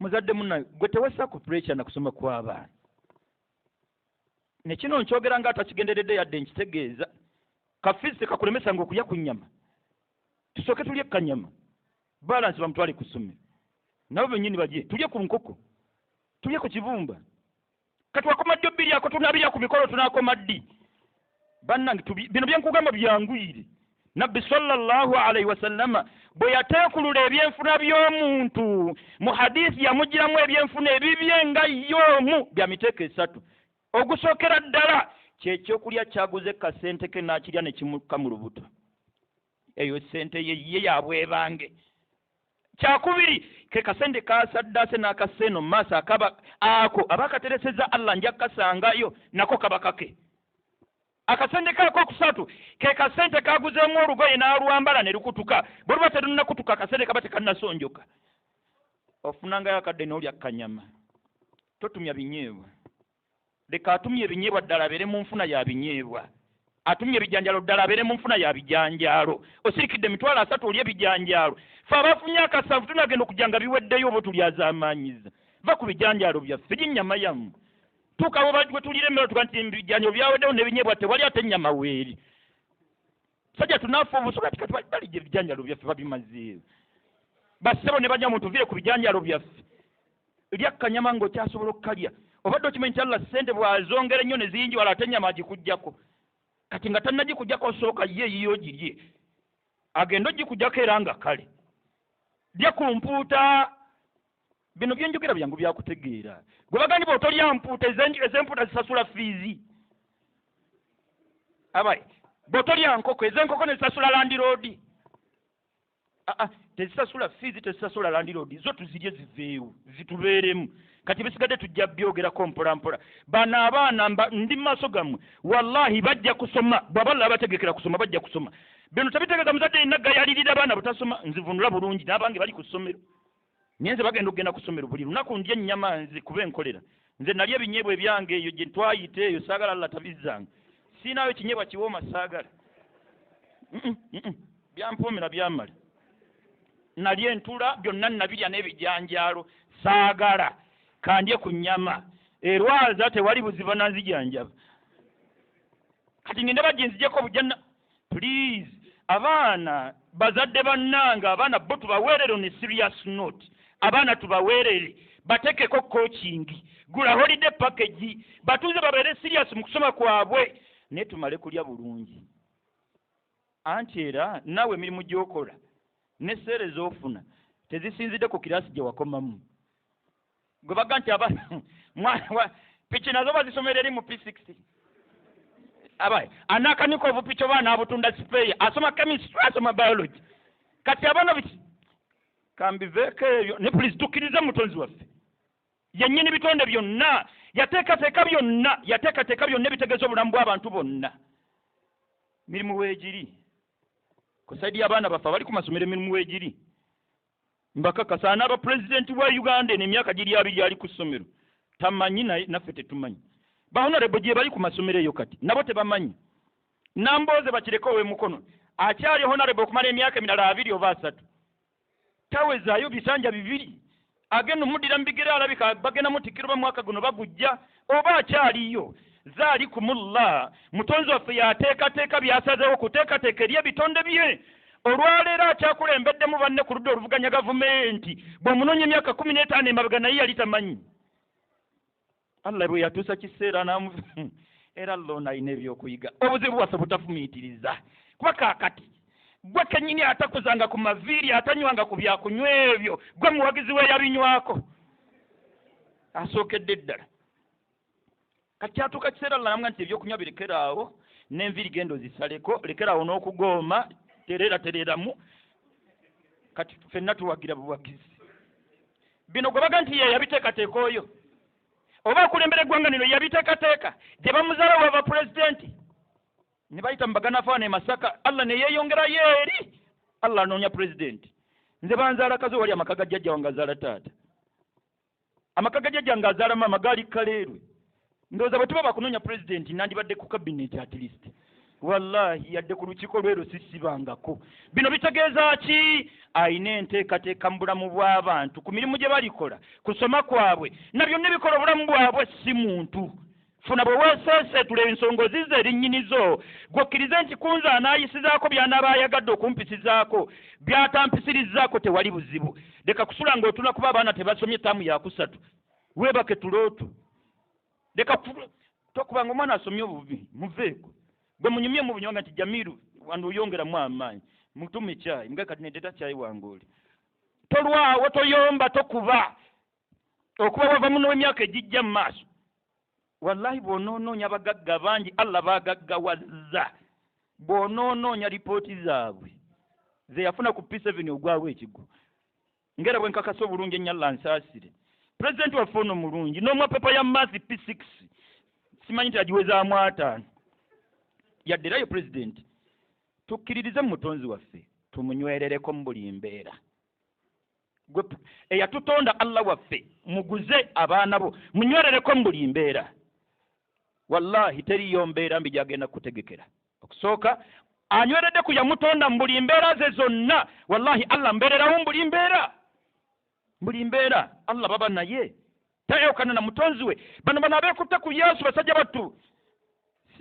Speaker 1: muzadde munna gwe tewessa ku pressure na kusoma kw'abaana ne kino nkyogera nga atakigenderedde yadde nkitegeeza kafisi kakulemesanga okulya ku nnyama tusooke tulye kanyama balansi bamutwale ku ssomero nabo bennyini bajye tulye ku nkoko tulye ku kibumba kati wakoma ddi obbiri ako tunabirya ku mikolo tunaakoma ddi bannange bino byenkugamba byangwire nabbi sallallahu alaihi wasallama bwe yateekulula ebyenfuna by'omuntu mu hadisi yamugiramu ebyenfuna ebibye nga y'omu bya miteeko 3 ogusookera ddala kyekyokulya kyaguze kasente ke n'akirya ne kimuka mu lubuto eyo sente ye yabwebange kyakubiri ke kasente kasaddase n'akaseno maaso akaba ako abakatereseza Allah nja kasangayo nako kabakake akasente kako kusatu ke kasente kaguzeemu olugoye n'alwambala ne lukutuka bwe luba terunakutuka akasente kaba tekannasonjoka ofunangayo akadde n'olya kanyama totumya binyeebwa leka atumye ebinyeebwa ddala abeere mu nfuna ya binyeebwa atumye ebijanjalo ddala abeere mu nfuna ya bijanjalo osirikidde emitwalo 3 olya ebijanjalo fe abafunye akasanvu tunagenda okujanga biweddeyo oba tulyazaamaanyiza va ku bijanjalo byaffe gy'ennyama yamu tukawo bwe tulira emmere tuga nti ebijanjalo byaweddewo n'ebinyeebwa tewali ate ennyama weeri sajja tunaafa obusobola tikati balijja ebijanjalo byaffe babimazeewo bassebo ne bajja mu tuvire ku bijanjalo byaffe lya kanyama ng'okyasobola okukalya obadde okimanyi nti Allah ssente bw'azongera ennyo ne ziyinjiwala ate ennyama agikugyako kati nga tannagikugyako osooka ye eyiyo girye agenda ogikugyako era nga kale lya ku mpuuta bino byenjogera byangu byakutegeera gwe bagandi ba otolya mpuuta ez'empuuta zisasula fiizi abaye bw'otolya nkoko ez'enkoko ne zisasula landiroodi tezisasula fiizi tezisasula landiroodi zo tuzirye ziveewo zitubeeremu kati bisigadde tujja byogerako mpolampola bano abaana ndi mu maaso gammwe wallahi bajja kusoma bw'abalala bategekera kusoma bajja kusoma bino tabitegeeza muzadde yenna gayalirira abaana butasoma nzivunula bulungi n'abange bali ku ssomero naye nze bagenda okugenda ku ssomero buli lunaku ndya ennyama nze kuba enkolera nze nalya ebinyeebwa ebyange eyo gye twayita eyo saagala Allah tabizzanga siinaayo ekinyeebwa kiwooma saagala byampoomera byamala nalya entula byonna nabirya n'ebijanjaalo saagala kandye ku nnyama erwaza tewali buziba nanzijanjaba kati ngende bajje nzijeko bujanna please abaana bazadde bannanga abaana bo tubaweerere on a serious note abaana tubaweerere batekeko coaching gula holiday package batuze babeere serious mu kusoma kwabwe naye tumale kulya bulungi anti era naawe emirimu gy'okola n'esseere z'ofuna tezisinzidde ku kirasi gye wakomamu gwe baga nti piki nazo bazisomera eri mu P60 abaye anakaniko obupico baana abutunda sipeya asoma chemistry asoma biology kati abaana biki kambiveeko ebyo ne please tukkirize mutonzi waffe yennyini bitonde byonna yateekateeka byonna ebitegeeza obulamu bw'abantu bonna mirimu weegiri ku saidi y'abaana baffe abali ku masomero emirimu weegiri mbakakasa n'aba pulezidenti wa Uganda n'emyaka giri 2 ali ku ssomero tamanyi naffe tetumanyi bahonorable gye bali ku masomero eyo kati nabo tebamanyi nambooze bakirekowe mukono akyali honorable okumala emyaka emirala 2 oba 3 tawezaayo bisanja 2 agenda omuddira mu bigere alabika bagenda mutikiro ba mwaka guno bagujja oba akyaliyo zaali kumulla mutonzi waffe yateekateeka byasazeewo kuteekateeka eri ebitonde bye olwaleero akyakulembeddemu banne ku ludda oluvuganya gavumenti bw'omunoonya emyaka 15 emabega naye yali tamanyi Allah bwe yatuusa kiseera era lona alina ebyokuyiga obuzibu bwaffe butafumiitiriza kuba kaakati gwe kennyini atakuzanga ku maviiri atanywanga ku byakunywa ebyo gwe muwagizi we yabinywako asookedde ddala kati kyatuuka kiseera lalanga nti ebyokunywa birekeraawo n'enviiri genda ozisaleko lekeraawo n'okugooma tereramu kati ffenna tuwagira buwagizi bino gwe baga nti ye yabiteekateeka oyo oba akulembera eggwanga lino yabiteekateeka gye bamuzaala wava pulezidenti ne bayita mu baganafaana e Masaka Allah ne yeeyongerayo eri Allah anoonya pulezidenti nze banzaala kazi wali amaka ga jjajja wange azaala taata amaka ga jjajja ng'azaala maama gaali kaleerwe ndowooza bwe tuba bakunoonya pulezidenti nandibadde ku kabineeti at least wallahi yadde ku lukiiko lwero sisibangako bino bitegeeza ki ayina enteekateeka mu bulamu bw'abantu ku mirimu gye balikola kusoma kwabwe na byonna ebikola obulamu bwabwe si muntu funa bwe weeseeseetula ensonga ozize erinnyinizo gwokkirize nti kunze anaayisizaako by'anaaba ayagadde okumpisizaako by'atampisirizzaako tewali buzibu leka kusula ng'otula kuba abaana tebasomye ttaamu yakusatu weebake tulooto leka tokubanga omwana asomye obubi muveeko gwe munyumye mu bunyonga nti Jamiru wanduyongeramu amaanyi mutume caayi mbwa kati nedeta caayi wange oli tolwawo toyomba tokuba okuba wava muno emyaka egijja mu maaso wallahi bw'onoonoonya abagagga bangi Allah baagaggawazza bw'onoonoonya lipooti zaabwe ze yafuna ku P7 ogwawo ekigo ngera bwenkakasa obulungi ennyalla nsaasire pulezidenti waffe ono mulungi n'omwapepa ya maazi P6 simanyi nti agiwezaamu 5 yadderayo pulezidenti tukkiririze mu mutonzi waffe tumunywerereko mu buli mbeera eyatutonda Allah waffe muguze abaana bo munywerereko mu buli mbeera wallahi teriyo mbeera mbi gyagenda kutegekera okusooka anyweredde ku yamutonda mu buli mbeera ze zonna wallahi Allah mbeererawo mu buli mbeera Allah baba naye tayawukana na mutonzi we bano abeekutte ku Yesu basajja battu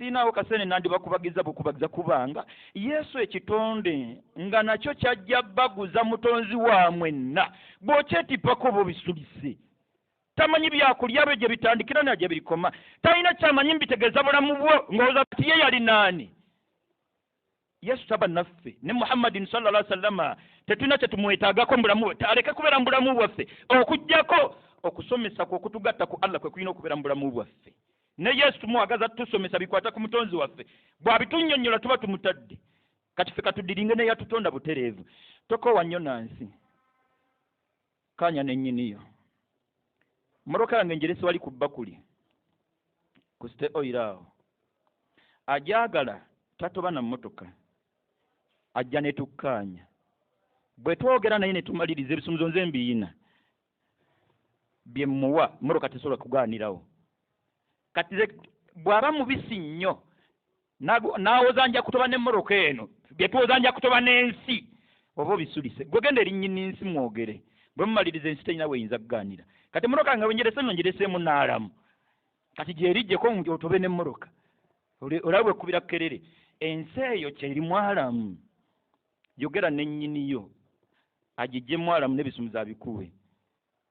Speaker 1: siinaawo kasene nandi bakubagiza kubanga Yesu ekitonde nga nakyo kyajja baguza mutonzi wa mwenna bw'okyetipako bo bisulise tamanyi byakulya bye gye bitandikira na gye birikoma talina kyamanyi mbitegeeza bulamu bwo ng'olowooza ti ye yali naani Yesu taba naffe ne Muhammadin sallallahu alaihi wasallam tetulina kye tumwetaagako mu bulamu bwe aleke kubeera mu bulamu bwaffe okuggyako okusomesa kw'okutugatta ku Allah kwe kulina okubeera mu bulamu bwaffe ne Yesu tumuwagaza tusomesa bikwata ku mutonzi waffe bw'abitunnyonnyola tuba tumutadde kati ffe katuddiringe ne yatutonda butereevu tokoowa nnyo nansi kanya nennyiniyo mmotoka yange njeresi wali ku bakuli ku site oil awo ajaagala tatoba na mmotoka ajja ne tukkaanya bwe twogera naye ne tumaliriza ebisumuzo nze mbiina bye mmuwa mmotoka tesobola kugaanirawo kati bw'aba mubisi nnyo n'awoza nja kutoba n'emmoroka eno bye tuwoza nja kutoba n'ensi oba obisulise gwe genda erinnyini nsi mwogere bwe mumaliriza ensi terina weeyinza kugaanira kati emmoroka nga wenjerese nno njereseemu n'alamu kati gyerijjeko nti otobe n'emmoroka olaba bwekubira kerere ensi eyo kyerimu alamu yogera n'ennyiniyo agijjemu alamu n'ebisumuzo abikuwe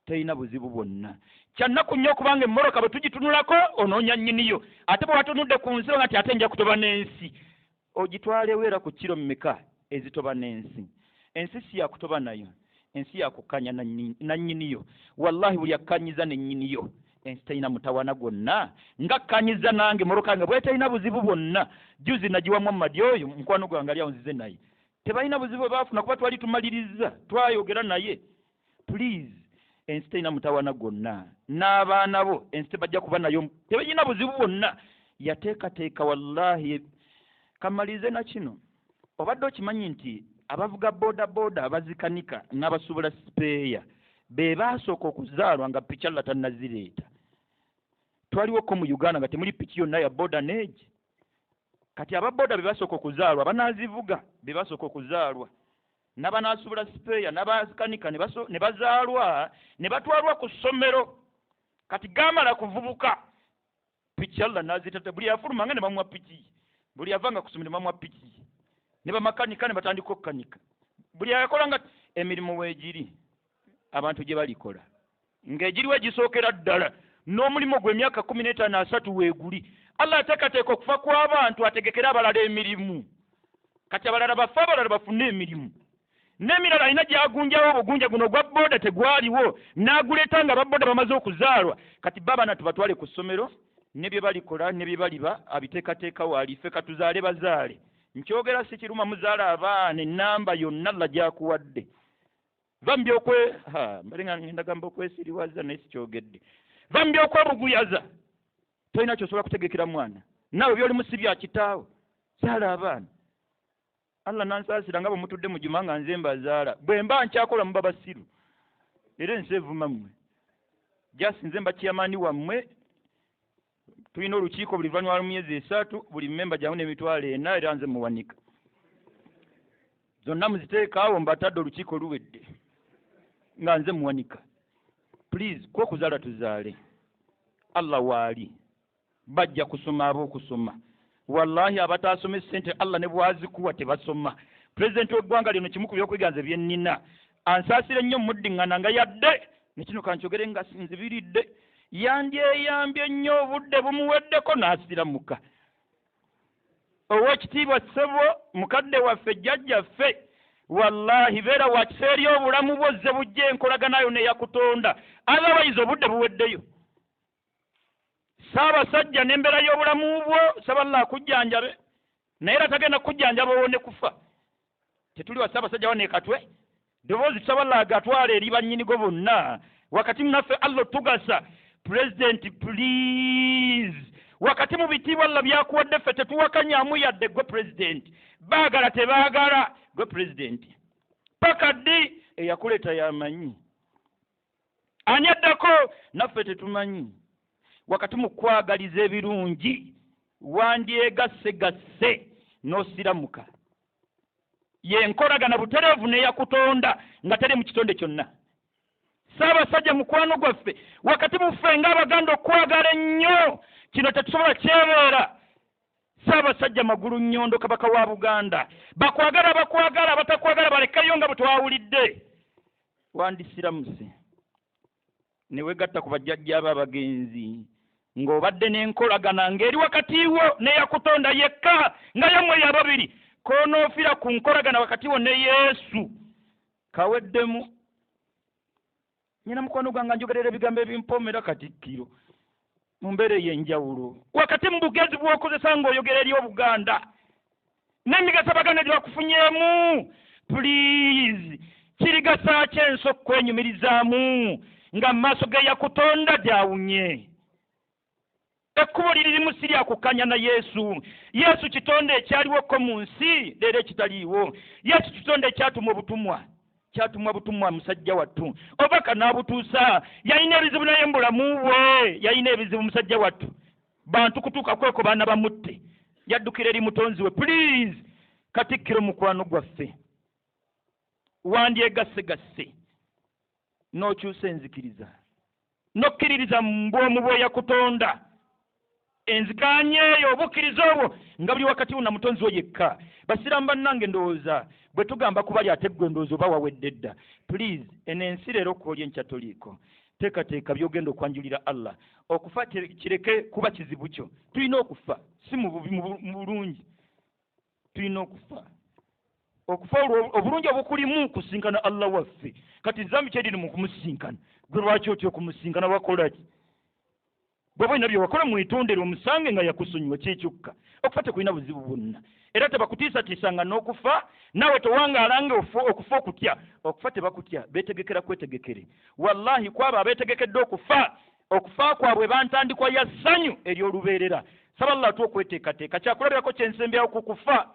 Speaker 1: terina buzibu bwonna kyannaku nnyo okubanga emmoroka bwe tugitunulako onoonya nnyiniyo ate bwe watunudde ku nsi nga nti ate nja kutoba n'ensi ogitwalewo era ku kiro mmeka ezitoba n'ensi ensi si yakutoba nayo ensi yakukanya na nnyiniyo wallahi buli akkanyiza n'ennyiniyo ensi terina mutawana gwonna nga kkanyiza nange emmoroka yange bwe terina buzibu bwonna juzi nagiwamu amadi oyo mukwano gwange ali awo nzize naye tebalina buzibu bwe baafuna kuba twali tumaliriza twayogera naye please ensi terina mutawana gwonna n'abaana bo ensi tebajja kuba nayo tebalina buzibu bwonna yateekateeka wallahi kamalize na kino obadde okimanyi nti abavuga boda abazikanika n'abasuubula sipeeya be baasooka okuzaalwa nga piki Allah tannazireeta twaliwoko mu Uganda nga temuli piki yonna ya boda neegi kati ababoda be basooka okuzaalwa banaazivuga be basooka okuzaalwa n'abanaasuubula sipeeya n'abazikanika ne bazaalwa ne batwalwa ku ssomero kati gaamala kuvubuka piki Allah n'azitata buli yafulumanga ne bamuwa piki buli yavanga ku ssomero bamuwa piki ne bamakanika ne batandika okukanika buli yakola nga emirimu weegiri abantu gye balikola ng'egiriwo egisookera ddala n'omulimu gw'emyaka 15 weeguli Allah ateekateeka okufa kw'abantu ategekera abalala emirimu kati abalala bafe abalala bafune emirimu n'emirala alina gy'agunjawo obugunja guno ogwa booda tegwaliwo n'aguleeta nga ababooda bamaze okuzaalwa kati baabana tubatwale ku ssomero ne bye balikola ne bye baliba abiteekateeka waali ffe katuzaale bazaale nkyogera si kiruma muzaala abaana ennamba yonna Allah gyakuwadde vambye mbalenga ngenda gamba okwesiriwaza naye sikyogedde vambye okwebuguyaza tolina kyosobola kutegekera mwana naawe byolimu si bya kitaawo zaala abaana Allah nansaasira nga bwe mutudde mu juma nga nze mbazaala bwe mba nkyakola muba basiru era ensi evuma mmwe jasi nze mba kiyamaani wammwe tulina olukiiko buli luvannyuma lwa myezi 3 buli mmemba gyamu n'emitwalo 4 era nze muwanika zonna muziteekaawo mbatadde olukiiko luwedde nga nze muwanika please kwokuzaala tuzaale Allah waali bajja kusoma ab'okusoma wallahi abataasome ssente Allah ne bwazikuwa tebasoma pulezidenti w'eggwanga lino kimu ku by'okweganza bye nnina ansaasire nnyo muddiŋŋana nga yadde ne kino kankyogere nga sinzibiridde yandyeyambye nnyo obudde bumuweddeko n'asiramuka ow'ekitiibwa ssebo mukadde waffe jjajjaffe wallahi beera wa kiseeri obulamu bwozze bujja enkolaganayo neyakutonda otherwise obudde buweddeyo Ssaabasajja n'embeera y'obulamu bwo saba Allah akujjanjabe naye era tagenda kukujjanjaba owone kufa tetuli wa Ssaabasajja wane katwe ddoboozi tabalaga atwala eri bannyinigo bonna wakati munaffe Allah tugasa president please wakati mu bitiibwa Allah byakuwadde ffe tetuwakanyaamu yadde gwe president baagala tebaagala gwe president paka ddi eyakuleeta yamanyi ani addako naffe tetumanyi wakati mu kwagaliza ebirungi wandyegasse n'osiramuka yenkolagana butereevu neyakutonda nga teri mu kitonde kyonna Ssaabasajja mukwano gwaffe wakati muffe ng'Abaganda okwagala ennyo kino tetusobola kyebeera Ssaabasajja Magulu Nnyondo kabaka wa Buganda bakwagala batakwagala balekayo nga bwe twawulidde wandisiramuse ne wegatta ku bajjajja abagenzi ng'obadde n'enkolagana ng'eri wakati wo neyakutonda yekka nga yammwe ababiri koonoofira ku nkolagana wakati wo ne Yesu kaweddemu nyina mukwano gwange njogerera ebigambo ebimpomera Katikkiro mu mbeera ey'enjawulo wakati mu bugezi bw'okozesa ng'oyogera eri Obuganda n'emigaso Abaganda gye bakufunyeemu please kirigasa kyenso okwenyumirizaamu nga mu maaso ge yakutonda gyawunye ekkubo lirimu si lyakukanya na Yesu kitonde ekyaliwoko mu nsi leero ekitaliiwo Yesu kitonde ekyatuma obutumwa kyatumwa butumwa musajja wattu obaka n'abutuusa yalina ebizibu naye mu bulamu bwe yalina ebizibu musajja wattu bantu kutuuka kweko baana bamutte yaddukira eri mutonzi we please Katikkiro mukwano gwaffe wandyegasse n'okyusa enzikiriza n'okkiririza mu bwomu bwe yakutonda enzikanye eyo obukkiriza obwo nga buli wakati wo na mutonzi wo yekka basiramu bannange ndowooza bwe tugamba kubali ate ggwe ndowooza oba wawedde dda please eno ensi leero kwoli enkya toliiko teekateeka byogenda okwanjulira Allah okufa kireke kuba kizibu kyo tulina okufa si mu bulungi tulina okufa obulungi obukulimu kusinkana Allah waffe kati zambi kyeriri mu kumusinkana gwe lwaki otya okumusinkana wakolaki bw'oba olina byewakola mwitondere omusange nga yakusonyiwa kyekyokka okufa tekulina buzibu bwonna era tebakutiisatiisanga n'okufa naawe tewangaalange okufa okutya okufa tebakutya beetegekera kwetegekere wallahi kwabo abeetegekedde okufa kwabwe bantandikwa ya ssanyu ery'olubeerera saba Allah atu okweteekateeka kyakulabirako kyensembyawo ku kufa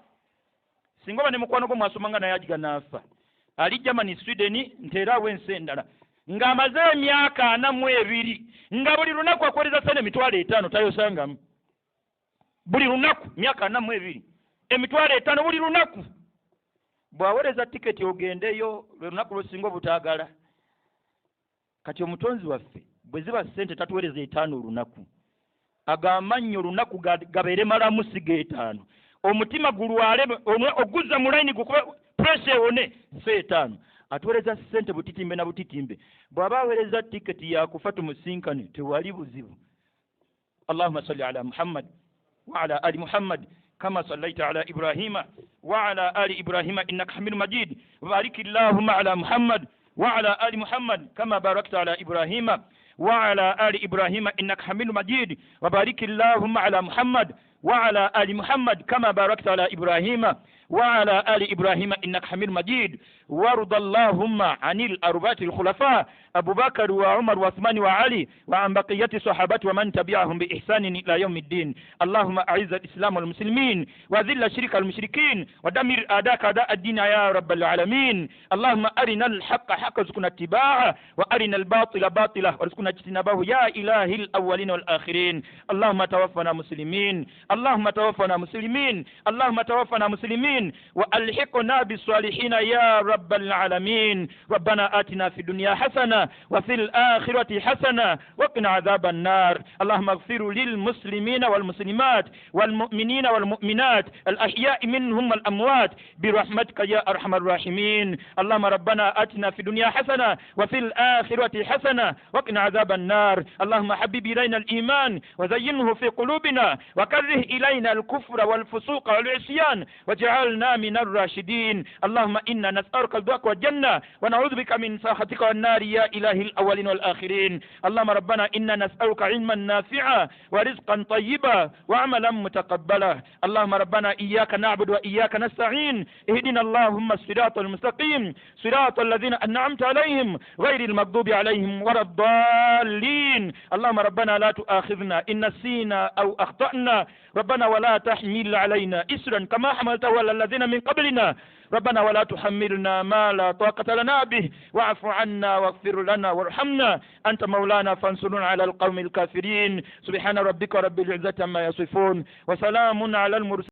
Speaker 1: singa oba ne mukwano gwo mwasomanga naye ajiga n'afa ali Germany Sweden nteeraawo ensi endala ng'amaze emyaka 42 nga buli lunaku akoleza sente 5,000 tayosangamu buli lunaku myaka 42 5,000 buli lunaku bw'awereza tiketi ogendeyo lwe lunaku lwosinga obutaagala kati omutonzi waffe bwe ziba sente tatuwereza 5 olunaku agamba nnyo olunaku gabeere malamu siga 5 omutima gulwale oguzza mu layini gukube pressure ewone 5 atuwereza sente butitimbe na butitimbe bw'aba awereza tiketi yakufa tumusinkane tewali buzibu Allahumma salli ala Muhammad wa ala ali Muhammad kama sallaita ala Ibrahima wa ala ali Ibrahima innaka Hamidum Majid wa barik Allahumma ala Muhammad wa ala ali Muhammad kama barakta ala Ibrahima wa ala ali Ibrahima innaka Hamidum Majid wa barik Allahumma ala Muhammad وعلى آل محمد كما باركت على إبراهيم وعلى آل إبراهيم إنك حميد مجيد وارض اللهم عن الأربعة الخلفاء أبو بكر وعمر وعثمان وعلي وعن بقية الصحابة ومن تبعهم بإحسان إلى يوم الدين اللهم أعز الإسلام والمسلمين وذل الشرك المشركين ودمر أعداءك أعداء الدين يا رب العالمين اللهم أرنا الحق حقا وارزقنا اتباعه وأرنا الباطل باطلا وارزقنا اجتنابه يا إله الأولين والآخرين اللهم توفنا مسلمين اللهم توفنا مسلمين اللهم توفنا مسلمين وألحقنا بالصالحين يا رب العالمين ربنا آتنا في الدنيا حسنة وفي الآخرة حسنة وقنا عذاب النار اللهم اغفر للمسلمين والمسلمات والمؤمنين والمؤمنات الأحياء منهم والأموات برحمتك يا أرحم الراحمين اللهم ربنا آتنا في الدنيا حسنة وفي الآخرة حسنة وقنا عذاب النار اللهم حبب إلينا الإيمان وزينه في قلوبنا وكره إلينا الكفر والفسوق والعصيان وجعلنا من الراشدين. اللهم إنا نسألك الدعاء والجنة ونعوذ بك من سخطك والنار يا إله الأولين والآخرين. اللهم ربنا إنا نسألك علما نافعا ورزقا طيبا وعملا متقبلا. اللهم ربنا إياك نعبد وإياك نستعين. اهدنا اللهم الصراط المستقيم صراط الذين أنعمت عليهم غير المغضوب عليهم ولا الضالين. اللهم ربنا لا تؤاخذنا إن نسينا أو أخطأنا ربنا ولا تحمل علينا إسرا كما حملته على الذين من قبلنا ربنا ولا تحملنا ما لا طاقة لنا به واعف عنا واغفر لنا وارحمنا أنت مولانا فانصرنا على القوم الكافرين. سبحان ربك رب العزة عما يصفون وسلام على المرسلين.